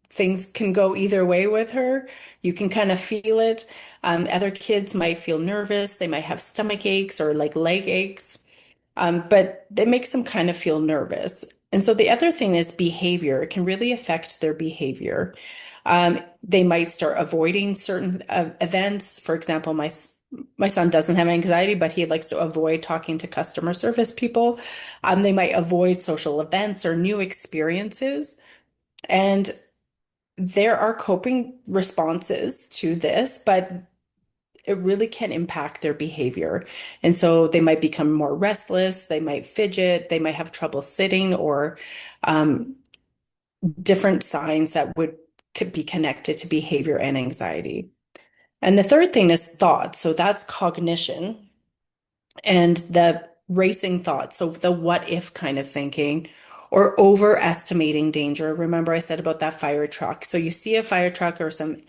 things can go either way with her. You can kind of feel it. Other kids might feel nervous. They might have stomach aches or like leg aches. But it makes them kind of feel nervous. And so the other thing is behavior. It can really affect their behavior. They might start avoiding certain events. For example, my son doesn't have anxiety, but he likes to avoid talking to customer service people. They might avoid social events or new experiences. And there are coping responses to this, but it really can impact their behavior. And so they might become more restless, they might fidget, they might have trouble sitting, or um, different signs that could be connected to behavior and anxiety. And the third thing is thought. So that's cognition and the racing thoughts. So the what if kind of thinking or overestimating danger. Remember I said about that fire truck. So you see a fire truck or some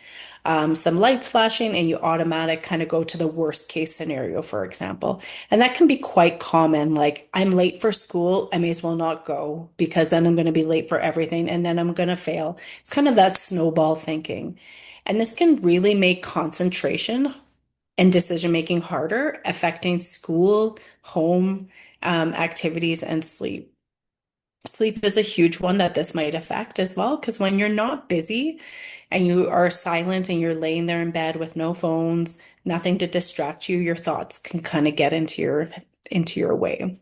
lights flashing and you automatic kind of go to the worst case scenario, for example. And that can be quite common. Like, I'm late for school, I may as well not go because then I'm going to be late for everything and then I'm going to fail. It's kind of that snowball thinking. And this can really make concentration and decision making harder, affecting school, home, activities, and sleep. Sleep is a huge one that this might affect as well, because when you're not busy and you are silent and you're laying there in bed with no phones, nothing to distract you, your thoughts can kind of get into your way.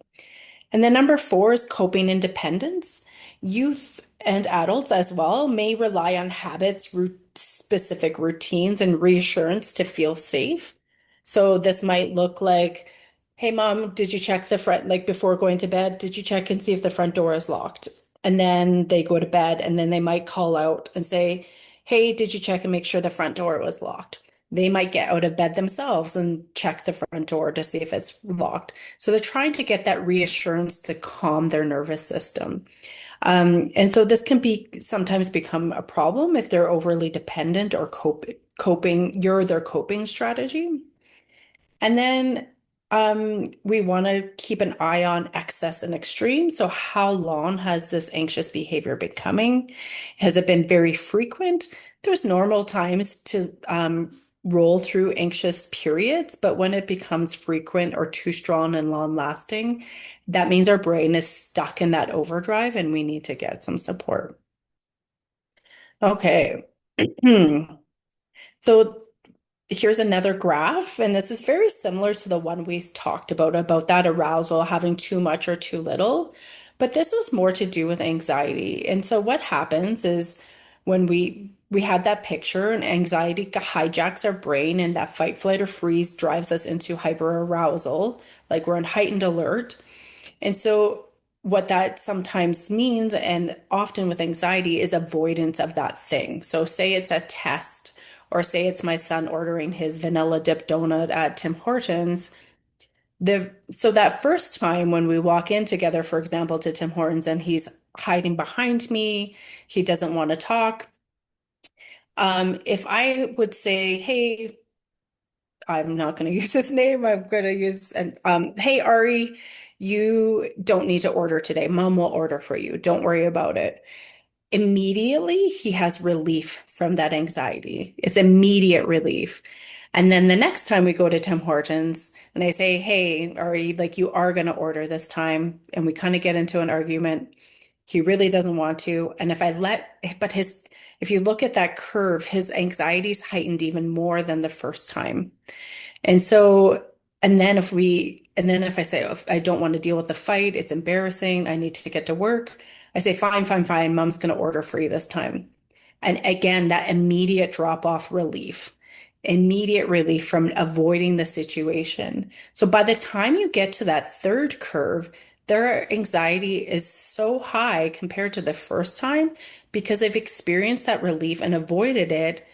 And then number four is coping independence. Youth and adults as well may rely on habits, specific routines, and reassurance to feel safe. So this might look like, hey, mom, did you check the front, like before going to bed, did you check and see if the front door is locked? And then they go to bed and then they might call out and say, hey, did you check and make sure the front door was locked? They might get out of bed themselves and check the front door to see if it's locked. So they're trying to get that reassurance to calm their nervous system. And so this can be sometimes become a problem if they're overly dependent or you're their coping strategy. And then we want to keep an eye on excess and extreme. So how long has this anxious behavior been coming? Has it been very frequent? There's normal times to roll through anxious periods, but when it becomes frequent or too strong and long lasting, that means our brain is stuck in that overdrive and we need to get some support. Okay. So here's another graph, and this is very similar to the one we talked about that arousal having too much or too little. But this is more to do with anxiety. And so what happens is when we had that picture and anxiety hijacks our brain and that fight, flight, or freeze drives us into hyperarousal, like we're in heightened alert. And so what that sometimes means, and often with anxiety, is avoidance of that thing. So say it's a test, or say it's my son ordering his vanilla dip donut at Tim Hortons. So that first time when we walk in together, for example, to Tim Hortons and he's hiding behind me, he doesn't want to talk. If I would say, hey, I'm not going to use his name. I'm going to use, hey, Ari, you don't need to order today. Mom will order for you. Don't worry about it. Immediately, he has relief from that anxiety. It's immediate relief. And then the next time we go to Tim Hortons and I say, hey, Ari, like you are going to order this time, and we kind of get into an argument. He really doesn't want to. And if you look at that curve, his anxiety's heightened even more than the first time. And so, and then if I say, oh, if I don't want to deal with the fight, it's embarrassing, I need to get to work, I say, fine, fine, fine, mom's going to order for you this time. And again, that immediate relief from avoiding the situation. So by the time you get to that third curve, their anxiety is so high compared to the first time because they've experienced that relief and avoided it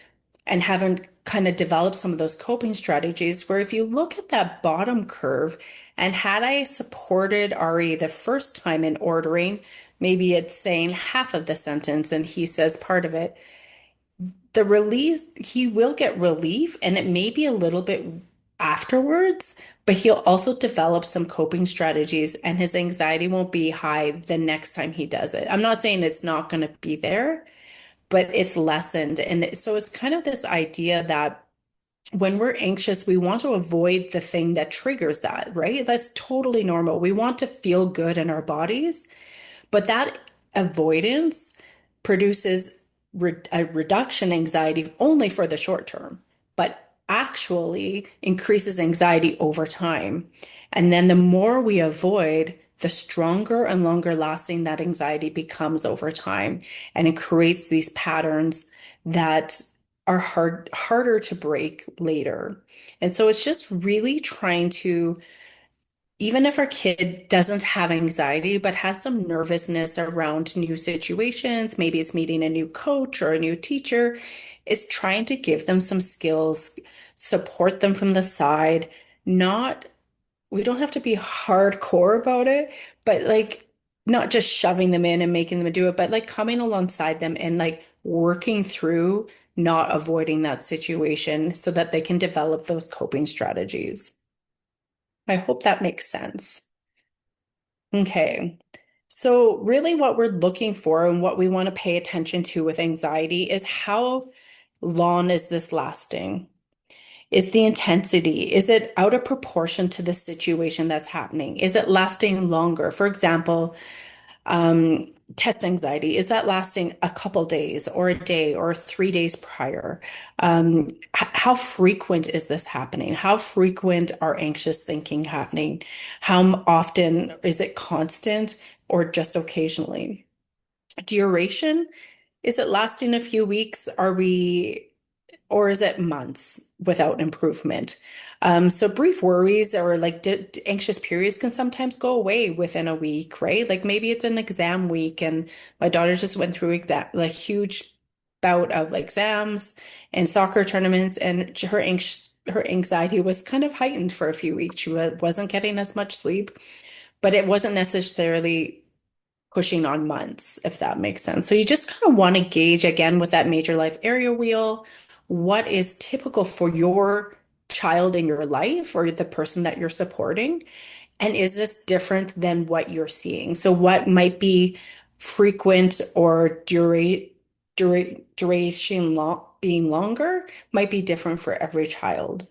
and haven't kind of developed some of those coping strategies. Where if you look at that bottom curve, and had I supported Ari the first time in ordering, maybe it's saying half of the sentence and he says part of it, the release, he will get relief and it may be a little bit afterwards, but he'll also develop some coping strategies and his anxiety won't be high the next time he does it. I'm not saying it's not going to be there, but it's lessened. And so it's kind of this idea that when we're anxious, we want to avoid the thing that triggers that, right? That's totally normal. We want to feel good in our bodies, but that avoidance produces a reduction in anxiety only for the short term, but actually increases anxiety over time. And then the more we avoid, the stronger and longer lasting that anxiety becomes over time. And it creates these patterns that are harder to break later. And so it's just really trying to, even if our kid doesn't have anxiety, but has some nervousness around new situations, maybe it's meeting a new coach or a new teacher, it's trying to give them some skills, support them from the side. Not, we don't have to be hardcore about it, but like not just shoving them in and making them do it, but like coming alongside them and like working through not avoiding that situation so that they can develop those coping strategies. I hope that makes sense. Okay. So really what we're looking for and what we want to pay attention to with anxiety is how long is this lasting? Is the intensity, is it out of proportion to the situation that's happening? Is it lasting longer? For example, test anxiety, is that lasting a couple days or a day or 3 days prior? How frequent is this happening? How frequent are anxious thinking happening? How often is it constant or just occasionally? Duration, is it lasting a few weeks? Or is it months without improvement? So brief worries or like anxious periods can sometimes go away within a week, right? Like maybe it's an exam week and my daughter just went through like huge bout of like exams and soccer tournaments, and her anxiety was kind of heightened for a few weeks. She wasn't getting as much sleep, but it wasn't necessarily pushing on months, if that makes sense. So you just kind of want to gauge again with that major life area wheel, what is typical for your child in your life or the person that you're supporting? And is this different than what you're seeing? So what might be frequent or duration being longer might be different for every child.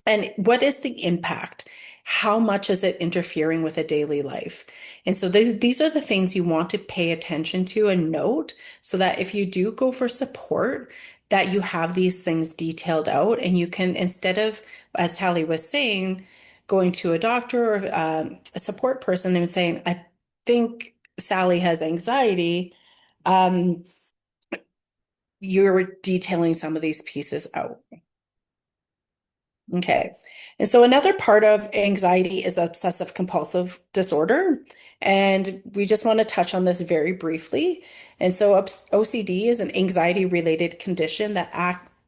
And what is the impact? How much is it interfering with a daily life? And so these are the things you want to pay attention to and note so that if you do go for support, that you have these things detailed out and you can, instead of, as Tally was saying, going to a doctor or a support person and saying, I think Sally has anxiety, um, you're detailing some of these pieces out. Okay. And so another part of anxiety is obsessive compulsive disorder. And we just want to touch on this very briefly. And so OCD is an anxiety related condition that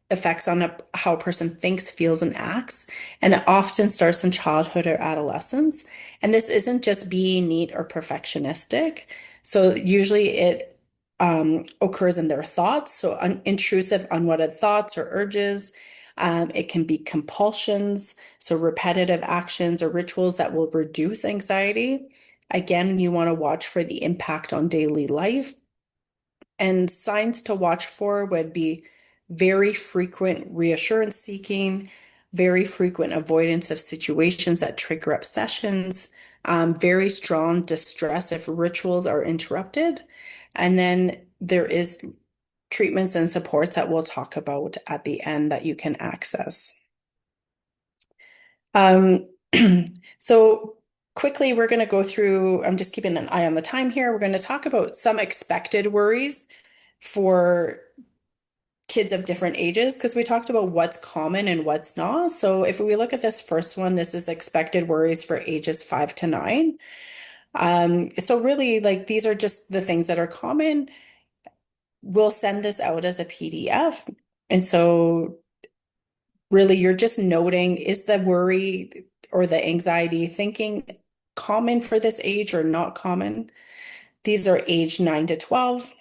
affects on how a person thinks, feels, and acts. And it often starts in childhood or adolescence. And this isn't just being neat or perfectionistic. So usually it occurs in their thoughts, so intrusive, unwanted thoughts or urges. It can be compulsions, so repetitive actions or rituals that will reduce anxiety. Again, you want to watch for the impact on daily life. And signs to watch for would be very frequent reassurance seeking, very frequent avoidance of situations that trigger obsessions, very strong distress if rituals are interrupted. And then there is treatments and supports that we'll talk about at the end that you can access. Um, so quickly, we're going to go through, I'm just keeping an eye on the time here. We're going to talk about some expected worries for kids of different ages because we talked about what's common and what's not. So if we look at this first one, this is expected worries for ages 5 to 9. So really, like these are just the things that are common. We'll send this out as a PDF. And so really, you're just noting, is the worry or the anxiety thinking common for this age or not common? These are age 9 to 12.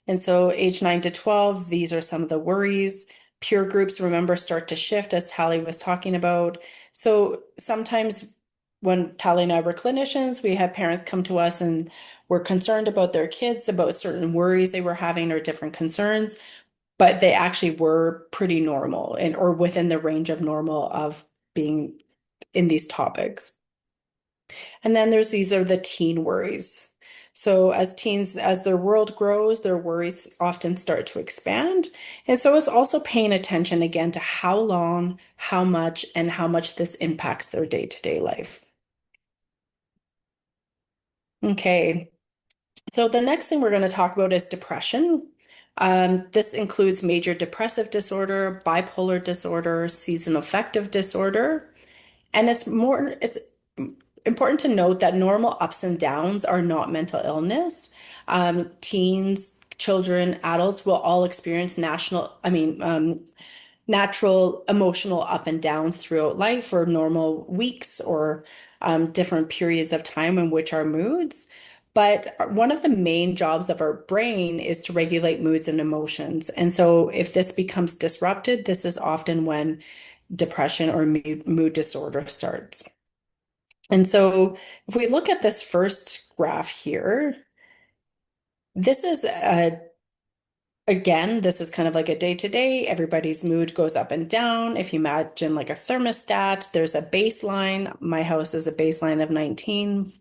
And so, age 9 to 12, these are some of the worries. Peer groups, remember, start to shift as Tally was talking about. So, sometimes when Tally and I were clinicians, we had parents come to us and were concerned about their kids, about certain worries they were having or different concerns, but they actually were pretty normal and or within the range of normal of being in these topics. And then these are the teen worries. So as teens, as their world grows, their worries often start to expand. And so it's also paying attention again to how long, and how much this impacts their day-to-day life. Okay, so the next thing we're going to talk about is depression. This includes major depressive disorder, bipolar disorder, seasonal affective disorder. And it's important to note that normal ups and downs are not mental illness. Teens, children, adults will all experience natural emotional up and downs throughout life or normal weeks or different periods of time in which our moods. But one of the main jobs of our brain is to regulate moods and emotions. And so if this becomes disrupted, this is often when depression or mood disorder starts. And so if we look at this first graph here, this is again, this is kind of like a day to day. Everybody's mood goes up and down. If you imagine like a thermostat, there's a baseline. My house is a baseline of 19.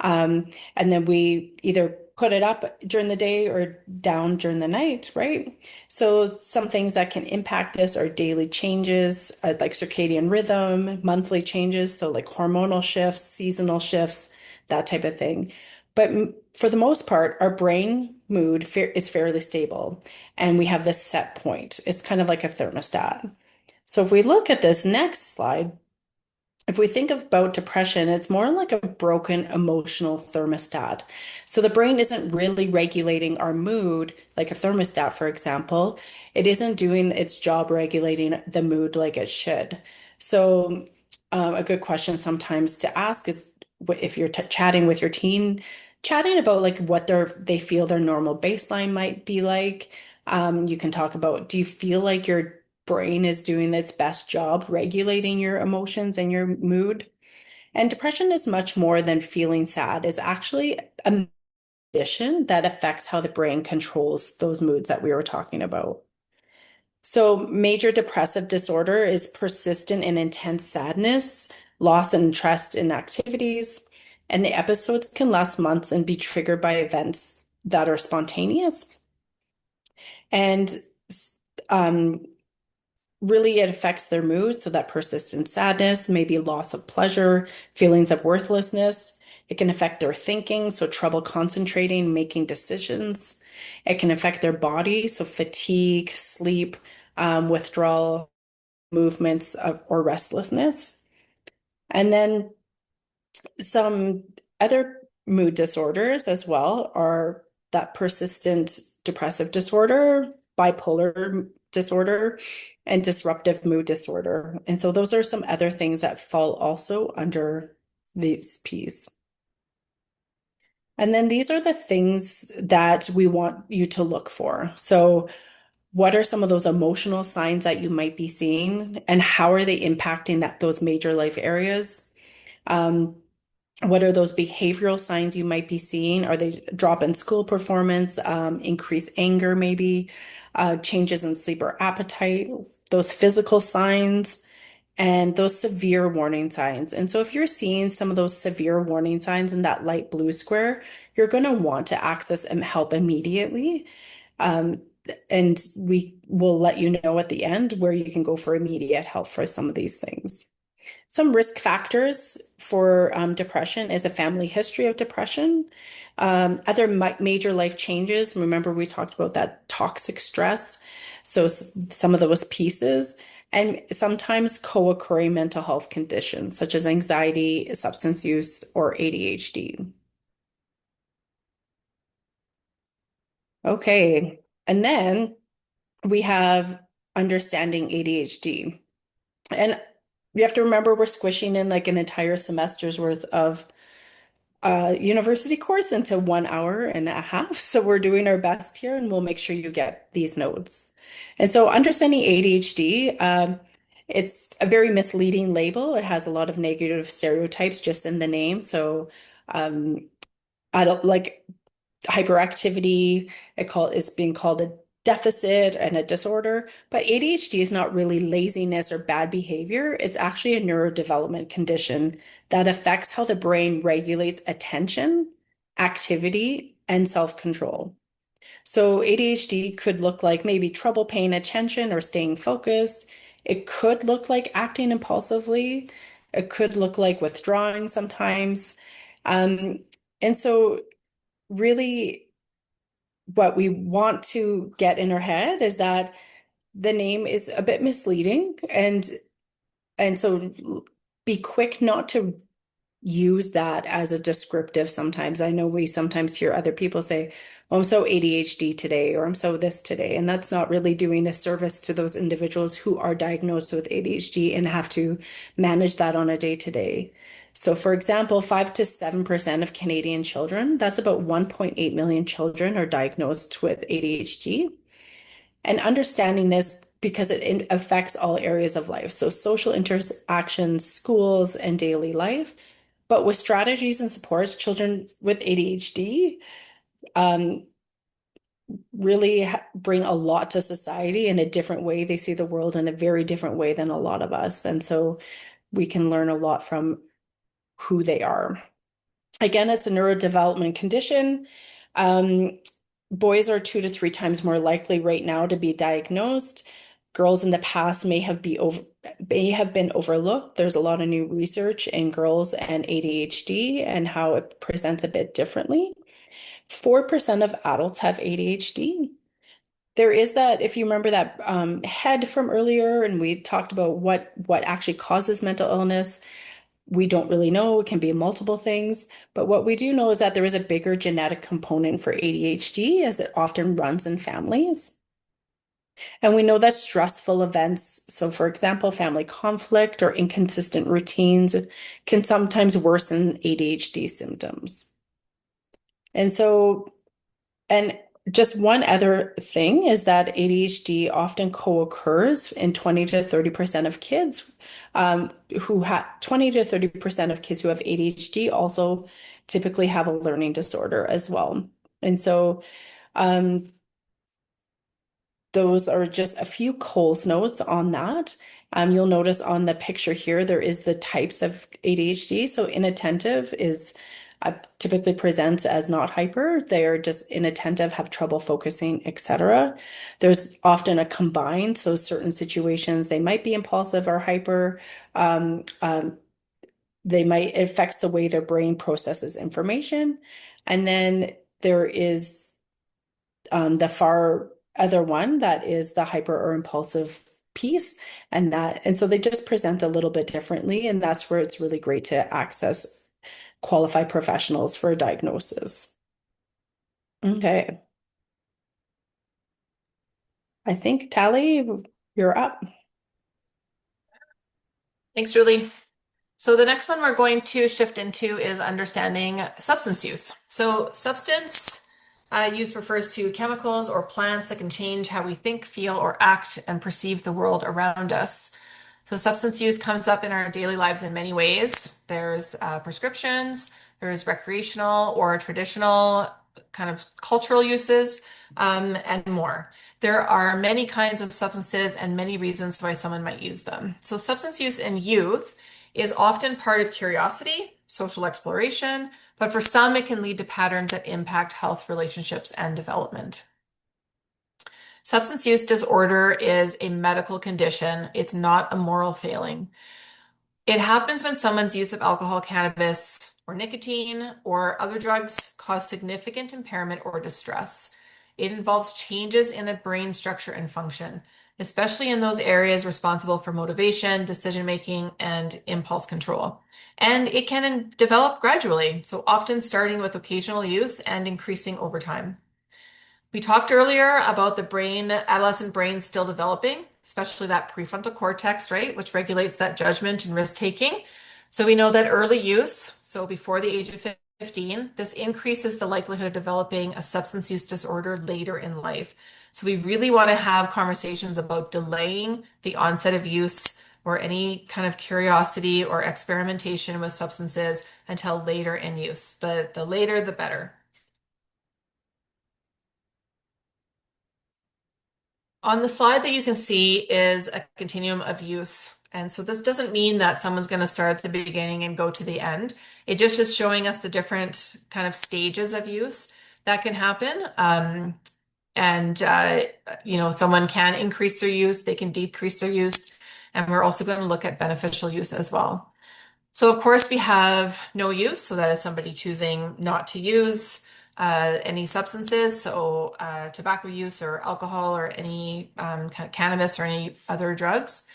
And then we either put it up during the day or down during the night, right? So some things that can impact this are daily changes, like circadian rhythm, monthly changes, so like hormonal shifts, seasonal shifts, that type of thing. But for the most part, our brain mood is fairly stable, and we have this set point. It's kind of like a thermostat. So if we look at this next slide, if we think about depression, it's more like a broken emotional thermostat. So the brain isn't really regulating our mood like a thermostat, for example. It isn't doing its job regulating the mood like it should. So a good question sometimes to ask is if you're chatting with your teen, chatting about like what they feel their normal baseline might be like. You can talk about, do you feel like your brain is doing its best job regulating your emotions and your mood? And depression is much more than feeling sad. It's actually a condition that affects how the brain controls those moods that we were talking about. So, major depressive disorder is persistent and intense sadness, loss of interest in activities, and the episodes can last months and be triggered by events that are spontaneous. And um, really, it affects their mood. So, that persistent sadness, maybe loss of pleasure, feelings of worthlessness. It can affect their thinking, so trouble concentrating, making decisions. It can affect their body, so fatigue, sleep, withdrawal, movements or restlessness. And then some other mood disorders as well are that persistent depressive disorder, bipolar disorder, and disruptive mood disorder. And so those are some other things that fall also under these P's. And then these are the things that we want you to look for. So, what are some of those emotional signs that you might be seeing, and how are they impacting those major life areas? Um, what are those behavioral signs you might be seeing? Are they drop in school performance, increased anger, maybe changes in sleep or appetite? Those physical signs and those severe warning signs. And so, if you're seeing some of those severe warning signs in that light blue square, you're going to want to access and help immediately. Um, and we will let you know at the end where you can go for immediate help for some of these things. Some risk factors for depression is a family history of depression. Other major life changes. Remember, we talked about that toxic stress. So, some of those pieces, and sometimes co-occurring mental health conditions such as anxiety, substance use, or ADHD. Okay. And then we have understanding ADHD. And you have to remember we're squishing in like an entire semester's worth of university course into 1 hour and a half. So we're doing our best here and we'll make sure you get these notes. And so understanding ADHD, it's a very misleading label. It has a lot of negative stereotypes just in the name. So um, I don't like hyperactivity. Is being called a deficit and a disorder, but ADHD is not really laziness or bad behavior. It's actually a neurodevelopment condition that affects how the brain regulates attention, activity, and self-control. So ADHD could look like maybe trouble paying attention or staying focused. It could look like acting impulsively. It could look like withdrawing sometimes. Um, and so really what we want to get in our head is that the name is a bit misleading, and so be quick not to use that as a descriptive sometimes. I know we sometimes hear other people say, "Oh, I'm so ADHD today," or "I'm so this today." And that's not really doing a service to those individuals who are diagnosed with ADHD and have to manage that on a day to day. So, for example, 5 to 7% of Canadian children, that's about 1.8 million children, are diagnosed with ADHD. And understanding this because it affects all areas of life. So, social interactions, schools, and daily life. But with strategies and supports, children with ADHD um, really bring a lot to society in a different way. They see the world in a very different way than a lot of us. And so we can learn a lot from who they are. Again, it's a neurodevelopment condition. Um, Boys are 2 to 3 times more likely right now to be diagnosed. Girls in the past may have been overlooked. There's a lot of new research in girls and ADHD and how it presents a bit differently. 4% of adults have ADHD. There is that, if you remember that head from earlier, and we talked about what actually causes mental illness. We don't really know. It can be multiple things. But what we do know is that there is a bigger genetic component for ADHD as it often runs in families. And we know that stressful events, so for example, family conflict or inconsistent routines, can sometimes worsen ADHD symptoms. And so, and just one other thing is that ADHD often co-occurs in 20 to 30% of kids who have 20 to 30% of kids who have ADHD also typically have a learning disorder as well. And so um, those are just a few Coles notes on that. You'll notice on the picture here, there is the types of ADHD. So inattentive is typically presents as not hyper. They're just inattentive, have trouble focusing, etc. There's often a combined, so certain situations, they might be impulsive or hyper. Um, um, it affects the way their brain processes information. And then there is the far other one that is the hyper or impulsive piece, and so they just present a little bit differently, and that's where it's really great to access qualified professionals for a diagnosis. Okay, I think Tally, you're up. Thanks, Julie. So the next one we're going to shift into is understanding substance use. So substance use refers to chemicals or plants that can change how we think, feel, or act and perceive the world around us. So substance use comes up in our daily lives in many ways. There's prescriptions, there's recreational or traditional kind of cultural uses, and more. There are many kinds of substances and many reasons why someone might use them. So substance use in youth is often part of curiosity, social exploration, but for some it can lead to patterns that impact health, relationships, and development. Substance use disorder is a medical condition. It's not a moral failing. It happens when someone's use of alcohol, cannabis, or nicotine or other drugs cause significant impairment or distress. It involves changes in a brain structure and function, especially in those areas responsible for motivation, decision making, and impulse control. And it can develop gradually, so often starting with occasional use and increasing over time. We talked earlier about the brain, adolescent brain still developing, especially that prefrontal cortex, right, which regulates that judgment and risk taking. So we know that early use, so before the age of 15, this increases the likelihood of developing a substance use disorder later in life. So we really want to have conversations about delaying the onset of use or any kind of curiosity or experimentation with substances until later in use. The later, the better. On the slide that you can see is a continuum of use. And so this doesn't mean that someone's going to start at the beginning and go to the end. It just is showing us the different kind of stages of use that can happen. And, someone can increase their use, they can decrease their use. And we're also going to look at beneficial use as well. So of course we have no use, so that is somebody choosing not to use any substances, so tobacco use or alcohol or any kind of cannabis or any other drugs.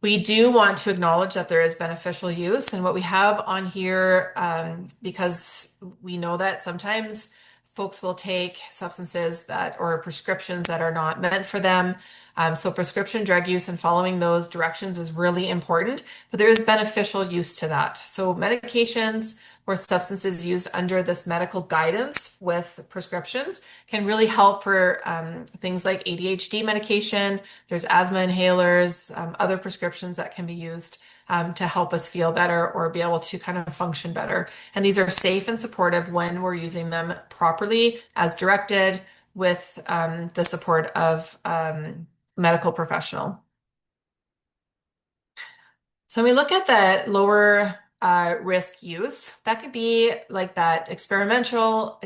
We do want to acknowledge that there is beneficial use, and what we have on here, because we know that sometimes folks will take substances that or prescriptions that are not meant for them. So prescription drug use and following those directions is really important, but there is beneficial use to that. So medications or substances used under this medical guidance with prescriptions can really help for things like ADHD medication. There's asthma inhalers, other prescriptions that can be used to help us feel better or be able to kind of function better. And these are safe and supportive when we're using them properly as directed with the support of medical professional. So when we look at the lower risk use, that could be like that experimental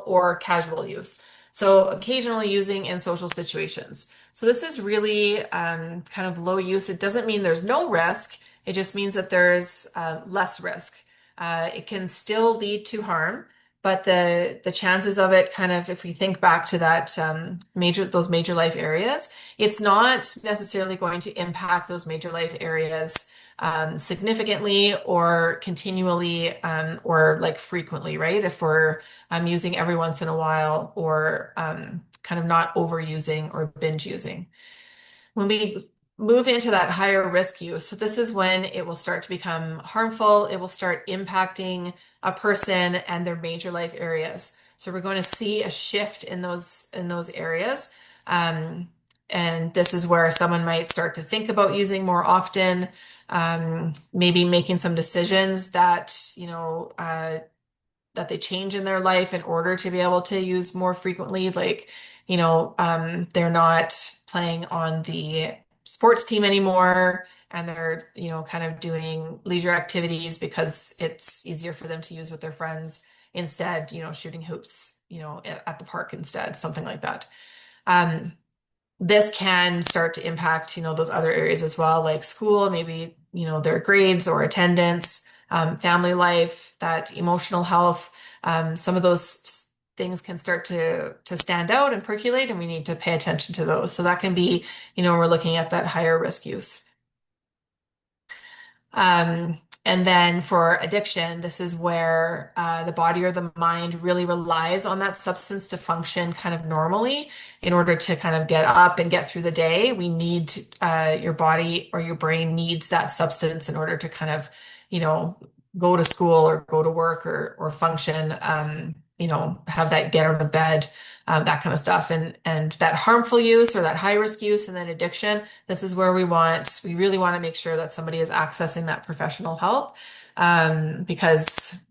or casual use. So occasionally using in social situations. So this is really kind of low use. It doesn't mean there's no risk. It just means that there's less risk. It can still lead to harm, but the chances of it kind of, if we think back to that those major life areas, it's not necessarily going to impact those major life areas significantly or continually or like frequently, right? If we're using every once in a while or kind of not overusing or binge using. When we move into that higher risk use, so this is when it will start to become harmful, it will start impacting a person and their major life areas. So we're going to see a shift in those areas. And this is where someone might start to think about using more often, maybe making some decisions that, that they change in their life in order to be able to use more frequently. Like, they're not playing on the sports team anymore and they're, kind of doing leisure activities because it's easier for them to use with their friends instead, shooting hoops, at the park instead, something like that. Um, this can start to impact, those other areas as well, like school, maybe, their grades or attendance, family life, that emotional health. Some of those things can start to stand out and percolate, and we need to pay attention to those. So that can be, we're looking at that higher risk use. And then for addiction, this is where the body or the mind really relies on that substance to function kind of normally. In order to kind of get up and get through the day, we need your body or your brain needs that substance in order to kind of, you know, go to school or go to work or function, have that get out of bed, that kind of stuff. And that harmful use or that high risk use and then addiction, this is where we really want to make sure that somebody is accessing that professional help. Because,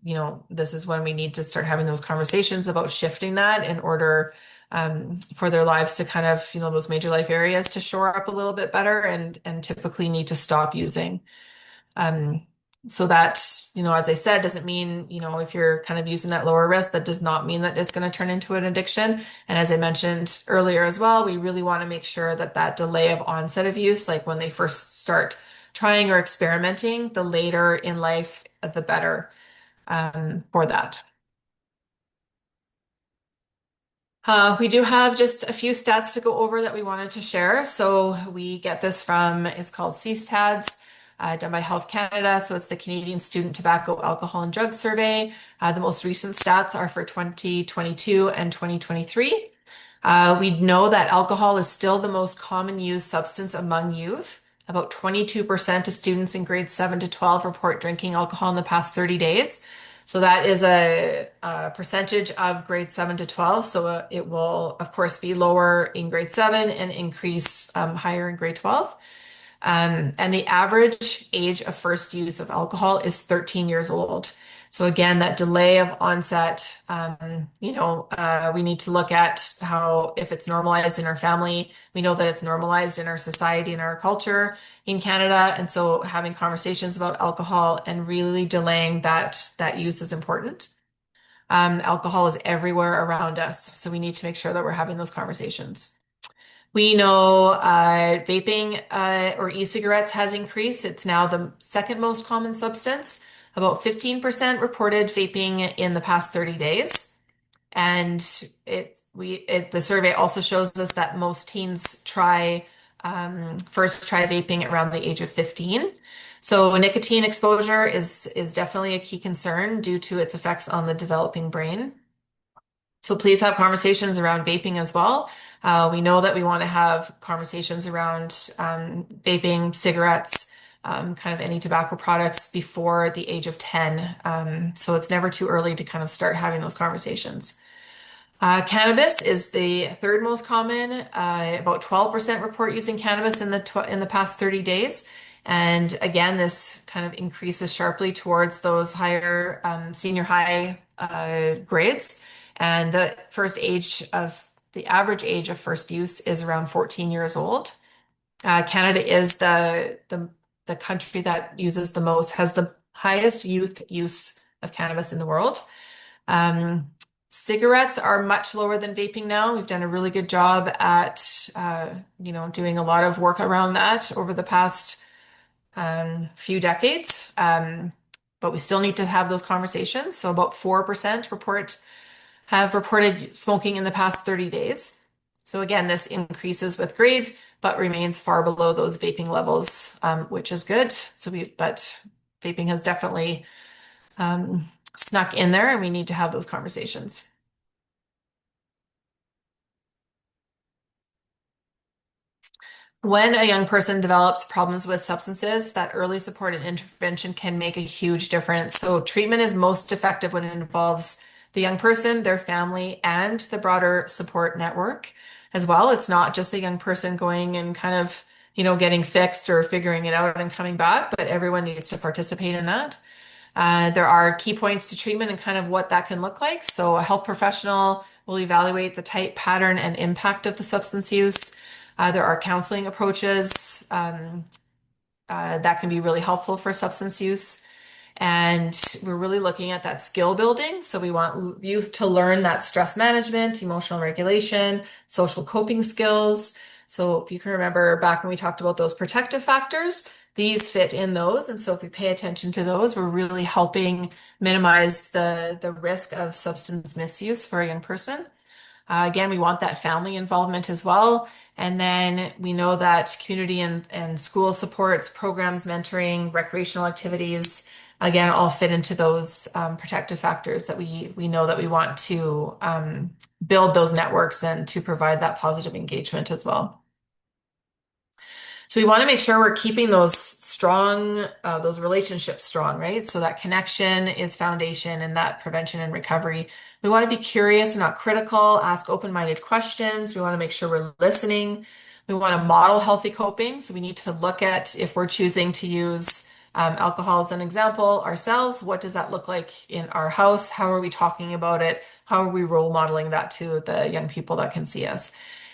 this is when we need to start having those conversations about shifting that in order for their lives to kind of, those major life areas to shore up a little bit better and typically need to stop using. Um, so that, as I said, doesn't mean, if you're kind of using that lower risk, that does not mean that it's going to turn into an addiction. And as I mentioned earlier as well, we really want to make sure that that delay of onset of use, like when they first start trying or experimenting, the later in life, the better for that. We do have just a few stats to go over that we wanted to share. So we get this from, it's called CSTADS, done by Health Canada. So it's the Canadian Student Tobacco, Alcohol and Drug Survey. The most recent stats are for 2022 and 2023. We know that alcohol is still the most common used substance among youth. About 22% of students in grades 7 to 12 report drinking alcohol in the past 30 days. So that is a percentage of grade 7 to 12. So it will, of course, be lower in grade 7 and increase higher in grade 12. And the average age of first use of alcohol is 13 years old. So again, that delay of onset, we need to look at how, if it's normalized in our family, we know that it's normalized in our society and our culture in Canada. And so having conversations about alcohol and really delaying that use is important. Alcohol is everywhere around us. So we need to make sure that we're having those conversations. We know vaping or e-cigarettes has increased. It's now the second most common substance. About 15% reported vaping in the past 30 days. And the survey also shows us that most teens first try vaping around the age of 15. So nicotine exposure is definitely a key concern due to its effects on the developing brain. So please have conversations around vaping as well. We know that we want to have conversations around vaping, cigarettes, kind of any tobacco products before the age of 10. So it's never too early to kind of start having those conversations. Cannabis is the third most common. About 12% report using cannabis in the past 30 days. And again, this kind of increases sharply towards those higher senior high grades. And the average age of first use is around 14 years old. Canada is the country that has the highest youth use of cannabis in the world. Cigarettes are much lower than vaping now. We've done a really good job at, doing a lot of work around that over the past few decades. But we still need to have those conversations. So about 4% have reported smoking in the past 30 days. So again, this increases with grade, but remains far below those vaping levels, which is good. But vaping has definitely snuck in there, and we need to have those conversations. When a young person develops problems with substances, that early support and intervention can make a huge difference. So treatment is most effective when it involves the young person, their family, and the broader support network as well. It's not just the young person going and kind of, getting fixed or figuring it out and coming back, but everyone needs to participate in that. There are key points to treatment and kind of what that can look like. So a health professional will evaluate the type, pattern, and impact of the substance use. There are counseling approaches that can be really helpful for substance use. And we're really looking at that skill building. So we want youth to learn that stress management, emotional regulation, social coping skills. So if you can remember back when we talked about those protective factors, these fit in those. And so if we pay attention to those, we're really helping minimize the risk of substance misuse for a young person. Again, we want that family involvement as well. And then we know that community and school supports, programs, mentoring, recreational activities, again, all fit into those protective factors that we know that we want to build those networks and to provide that positive engagement as well. So we want to make sure we're keeping those strong, those relationships strong, right? So that connection is foundation and that prevention and recovery. We want to be curious and not critical, ask open-minded questions. We want to make sure we're listening. We want to model healthy coping. So we need to look at if we're choosing to use alcohol as an example ourselves, what does that look like in our house? How are we talking about it? How are we role modeling that to the young people that can see us?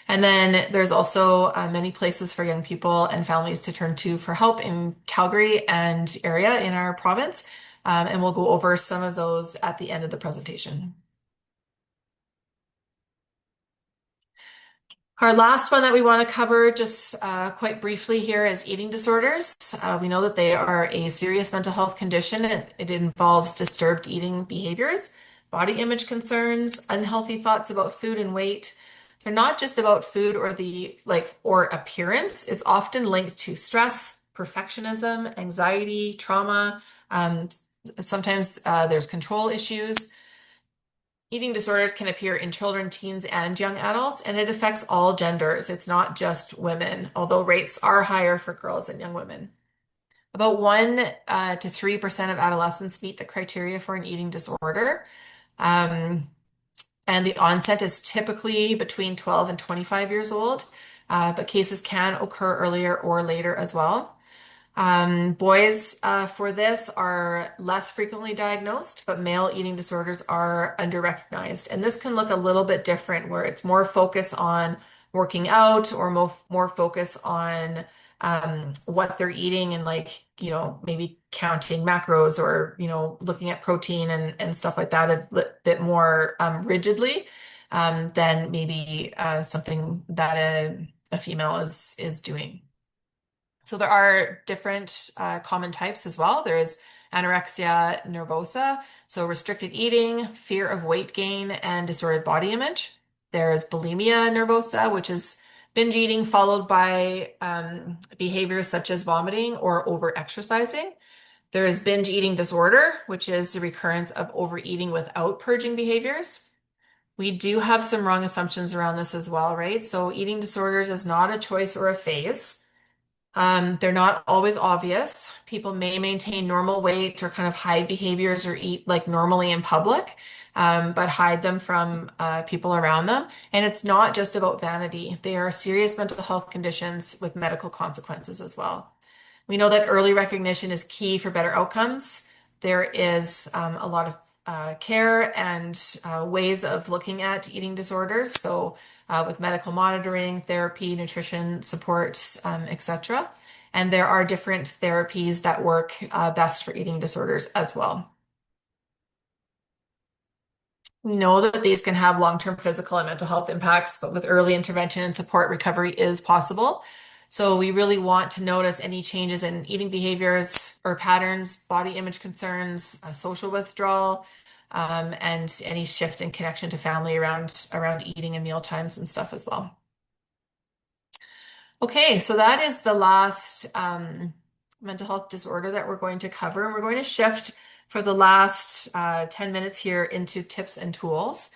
And then there's also many places for young people and families to turn to for help in Calgary and area in our province. And we'll go over some of those at the end of the presentation. Our last one that we want to cover just quite briefly here is eating disorders. We know that they are a serious mental health condition and it involves disturbed eating behaviors, body image concerns, unhealthy thoughts about food and weight. They're not just about food or the or appearance. It's often linked to stress, perfectionism, anxiety, trauma. Sometimes there's control issues. Eating disorders can appear in children, teens, and young adults, and it affects all genders. It's not just women, although rates are higher for girls and young women. About 1 to 3% of adolescents meet the criteria for an eating disorder. And the onset is typically between 12 and 25 years old, but cases can occur earlier or later as well. Boys for this are less frequently diagnosed, but male eating disorders are underrecognized. And this can look a little bit different, where it's more focus on working out or more focus on what they're eating and maybe counting macros or, looking at protein and stuff like that a bit more rigidly than maybe something that a female is doing. So there are different common types as well. There is anorexia nervosa, so restricted eating, fear of weight gain, and disordered body image. There's bulimia nervosa, which is binge eating followed by behaviors such as vomiting or over-exercising. There is binge eating disorder, which is the recurrence of overeating without purging behaviors. We do have some wrong assumptions around this as well, right? So eating disorders is not a choice or a phase. They're not always obvious. People may maintain normal weight or kind of hide behaviors or eat like normally in public, but hide them from people around them. And it's not just about vanity. They are serious mental health conditions with medical consequences as well. We know that early recognition is key for better outcomes. There is a lot of care and ways of looking at eating disorders. So with medical monitoring, therapy, nutrition support, etc. And there are different therapies that work best for eating disorders as well. We know that these can have long-term physical and mental health impacts, but with early intervention and support, recovery is possible. So we really want to notice any changes in eating behaviors or patterns, body image concerns, social withdrawal, and any shift in connection to family around eating and meal times and stuff as well. Okay, so that is the last mental health disorder that we're going to cover. And we're going to shift for the last 10 minutes here into tips and tools.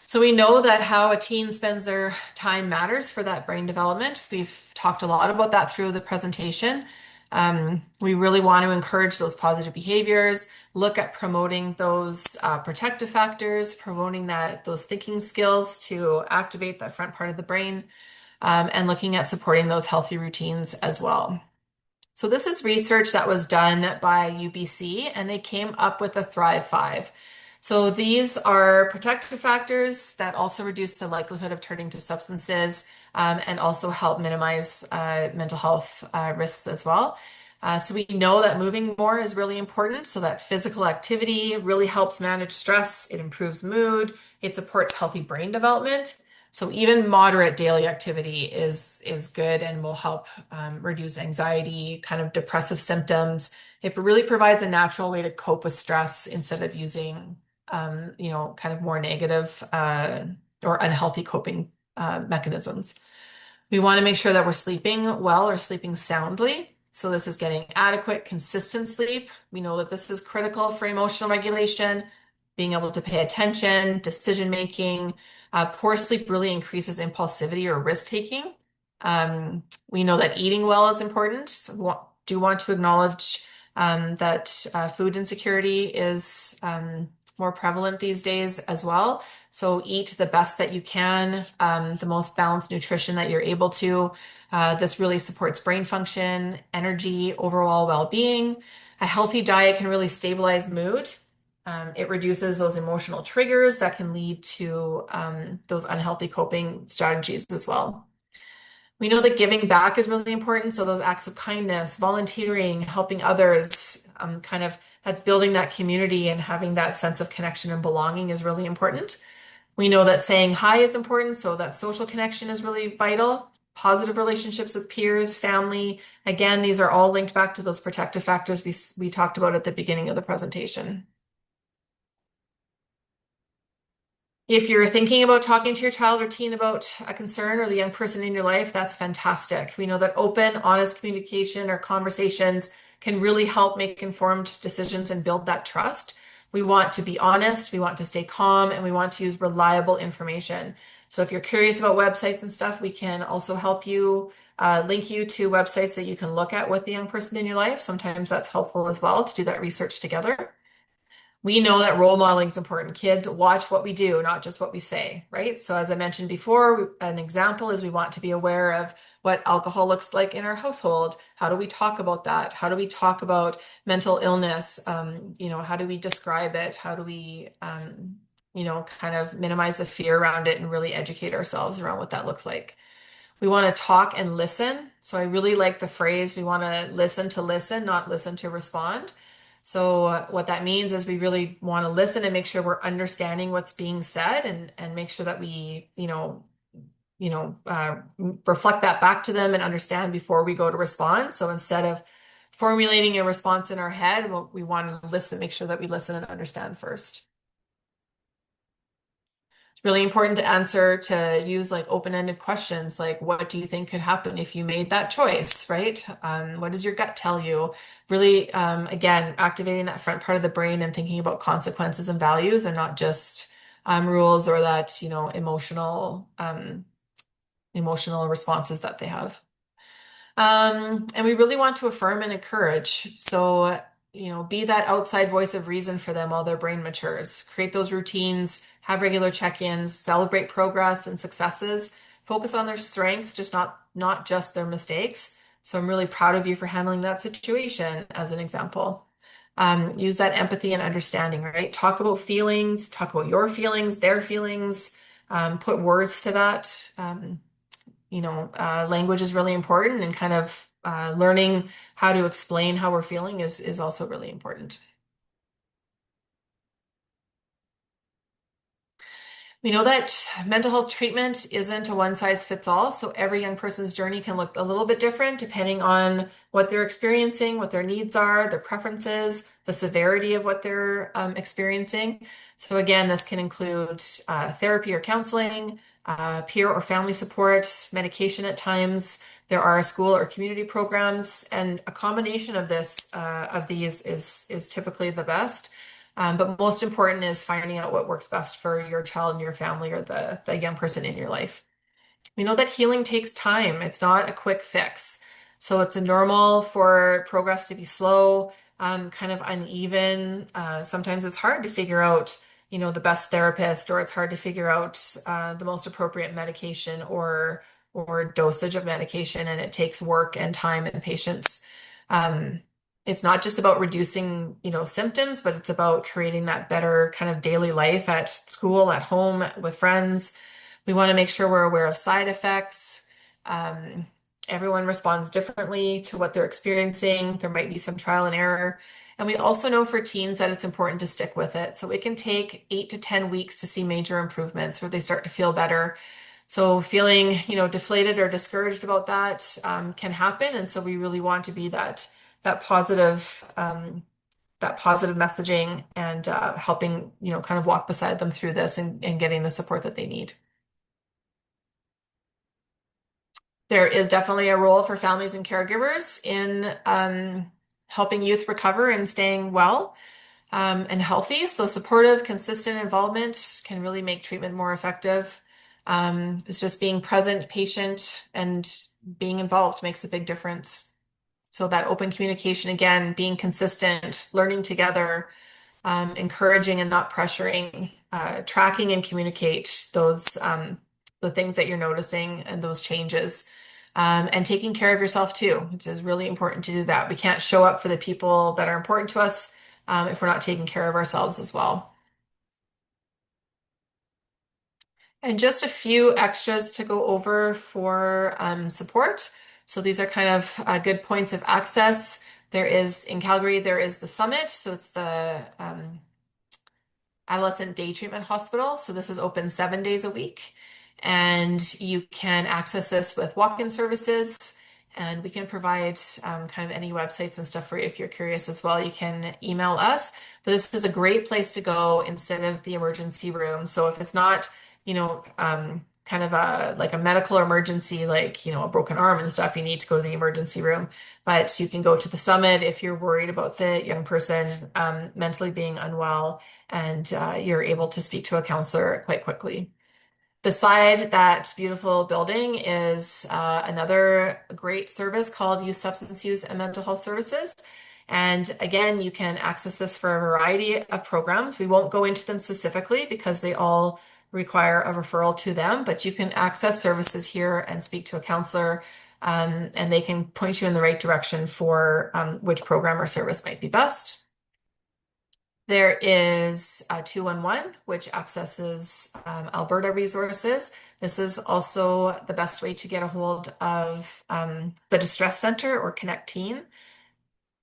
So we know that how a teen spends their time matters for that brain development. We've talked a lot about that through the presentation. We really want to encourage those positive behaviors, look at promoting those protective factors, promoting those thinking skills to activate that front part of the brain, and looking at supporting those healthy routines as well. So this is research that was done by UBC, and they came up with a Thrive 5. So these are protective factors that also reduce the likelihood of turning to substances and also help minimize mental health risks as well. So we know that moving more is really important. So that physical activity really helps manage stress. It improves mood. It supports healthy brain development. So even moderate daily activity is good and will help reduce anxiety, kind of depressive symptoms. It really provides a natural way to cope with stress instead of using, kind of more negative or unhealthy coping mechanisms. We want to make sure that we're sleeping well or sleeping soundly. So this is getting adequate, consistent sleep. We know that this is critical for emotional regulation, being able to pay attention, decision making. Poor sleep really increases impulsivity or risk taking. We know that eating well is important. So do want to acknowledge that food insecurity is more prevalent these days as well. So eat the best that you can, the most balanced nutrition that you're able to. This really supports brain function, energy, overall well-being. A healthy diet can really stabilize mood. It reduces those emotional triggers that can lead to those unhealthy coping strategies as well. We know that giving back is really important. So those acts of kindness, volunteering, helping others, kind of that's building that community and having that sense of connection and belonging is really important. We know that saying hi is important, so that social connection is really vital. Positive relationships with peers, family. Again, these are all linked back to those protective factors we talked about at the beginning of the presentation. If you're thinking about talking to your child or teen about a concern or the young person in your life, that's fantastic. We know that open, honest communication or conversations can really help make informed decisions and build that trust. We want to be honest, we want to stay calm, and we want to use reliable information. So if you're curious about websites and stuff, we can also help you link you to websites that you can look at with the young person in your life. Sometimes that's helpful as well to do that research together. We know that role modeling is important. Kids watch what we do, not just what we say, right? So as I mentioned before, an example is we want to be aware of what alcohol looks like in our household. How do we talk about that? How do we talk about mental illness? How do we describe it? How do we, kind of minimize the fear around it and really educate ourselves around what that looks like? We want to talk and listen. So I really like the phrase, we want to listen, not listen to respond. So what that means is we really want to listen and make sure we're understanding what's being said and make sure that we, reflect that back to them and understand before we go to respond. So instead of formulating a response in our head, we want to listen, make sure that we listen and understand first. Really important to answer, to use like open-ended questions like what do you think could happen if you made that choice, right? What does your gut tell you? Really, again, activating that front part of the brain and thinking about consequences and values and not just rules or that, emotional responses that they have. And we really want to affirm and encourage. So, be that outside voice of reason for them while their brain matures. Create those routines, have regular check-ins, celebrate progress and successes, focus on their strengths, just not just their mistakes. So I'm really proud of you for handling that situation, as an example. Use that empathy and understanding, right? Talk about feelings, talk about your feelings, their feelings, put words to that. Language is really important and kind of learning how to explain how we're feeling is also really important. We know that mental health treatment isn't a one size fits all, so every young person's journey can look a little bit different depending on what they're experiencing, what their needs are, their preferences, the severity of what they're experiencing. So again, this can include therapy or counseling, peer or family support, medication at times. There are school or community programs, and a combination of these is typically the best. But most important is finding out what works best for your child and your family or the young person in your life. We know that healing takes time. It's not a quick fix. So it's normal for progress to be slow, kind of uneven. Sometimes it's hard to figure out, the best therapist, or it's hard to figure out the most appropriate medication or dosage of medication, and it takes work and time and patience. Um, it's not just about reducing, symptoms, but it's about creating that better kind of daily life at school, at home, with friends. We want to make sure we're aware of side effects. Um, Everyone responds differently to what they're experiencing. There might be some trial and error. And we also know for teens that it's important to stick with it. So it can take 8 to 10 weeks to see major improvements where they start to feel better. So feeling, deflated or discouraged about that can happen. And so we really want to be that positive that positive messaging and helping, kind of walk beside them through this and getting the support that they need. There is definitely a role for families and caregivers in helping youth recover and staying well and healthy. So, supportive, consistent involvement can really make treatment more effective. It's just being present, patient, and being involved makes a big difference. So, that open communication, again, being consistent, learning together, encouraging and not pressuring, tracking and communicate those the things that you're noticing and those changes, and taking care of yourself too. It is really important to do that. We can't show up for the people that are important to us if we're not taking care of ourselves as well. And just a few extras to go over for support. So these are kind of good points of access. There is in Calgary, there is the Summit. So it's the Adolescent Day Treatment Hospital. So this is open 7 days a week. And you can access this with walk-in services. And we can provide kind of any websites and stuff for you if you're curious as well. You can email us. But this is a great place to go instead of the emergency room. So if it's not, kind of a like a medical emergency, like, a broken arm and stuff, you need to go to the emergency room. But you can go to the Summit if you're worried about the young person mentally being unwell and you're able to speak to a counselor quite quickly. Beside that beautiful building is another great service called Youth Substance Use and Mental Health Services. And again, you can access this for a variety of programs. We won't go into them specifically because they all require a referral to them, but you can access services here and speak to a counselor, and they can point you in the right direction for which program or service might be best. There is 211, which accesses Alberta resources. This is also the best way to get a hold of the Distress Center or Connect Teen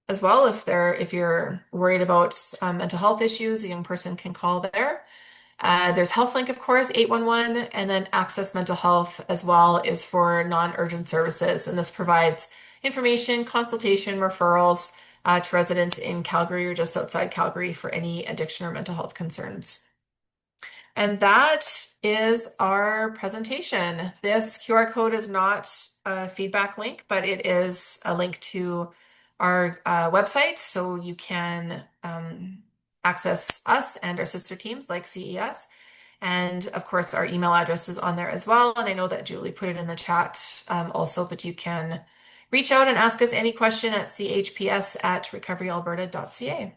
as well. If you're worried about mental health issues, a young person can call there. There's HealthLink, of course, 811, and then Access Mental Health as well is for non-urgent services. And this provides information, consultation, referrals to residents in Calgary or just outside Calgary for any addiction or mental health concerns. And that is our presentation. This QR code is not a feedback link, but it is a link to our website, so you can access us and our sister teams like CES. And of course, our email address is on there as well. And I know that Julie put it in the chat also, but you can reach out and ask us any question at chps@recoveryalberta.ca.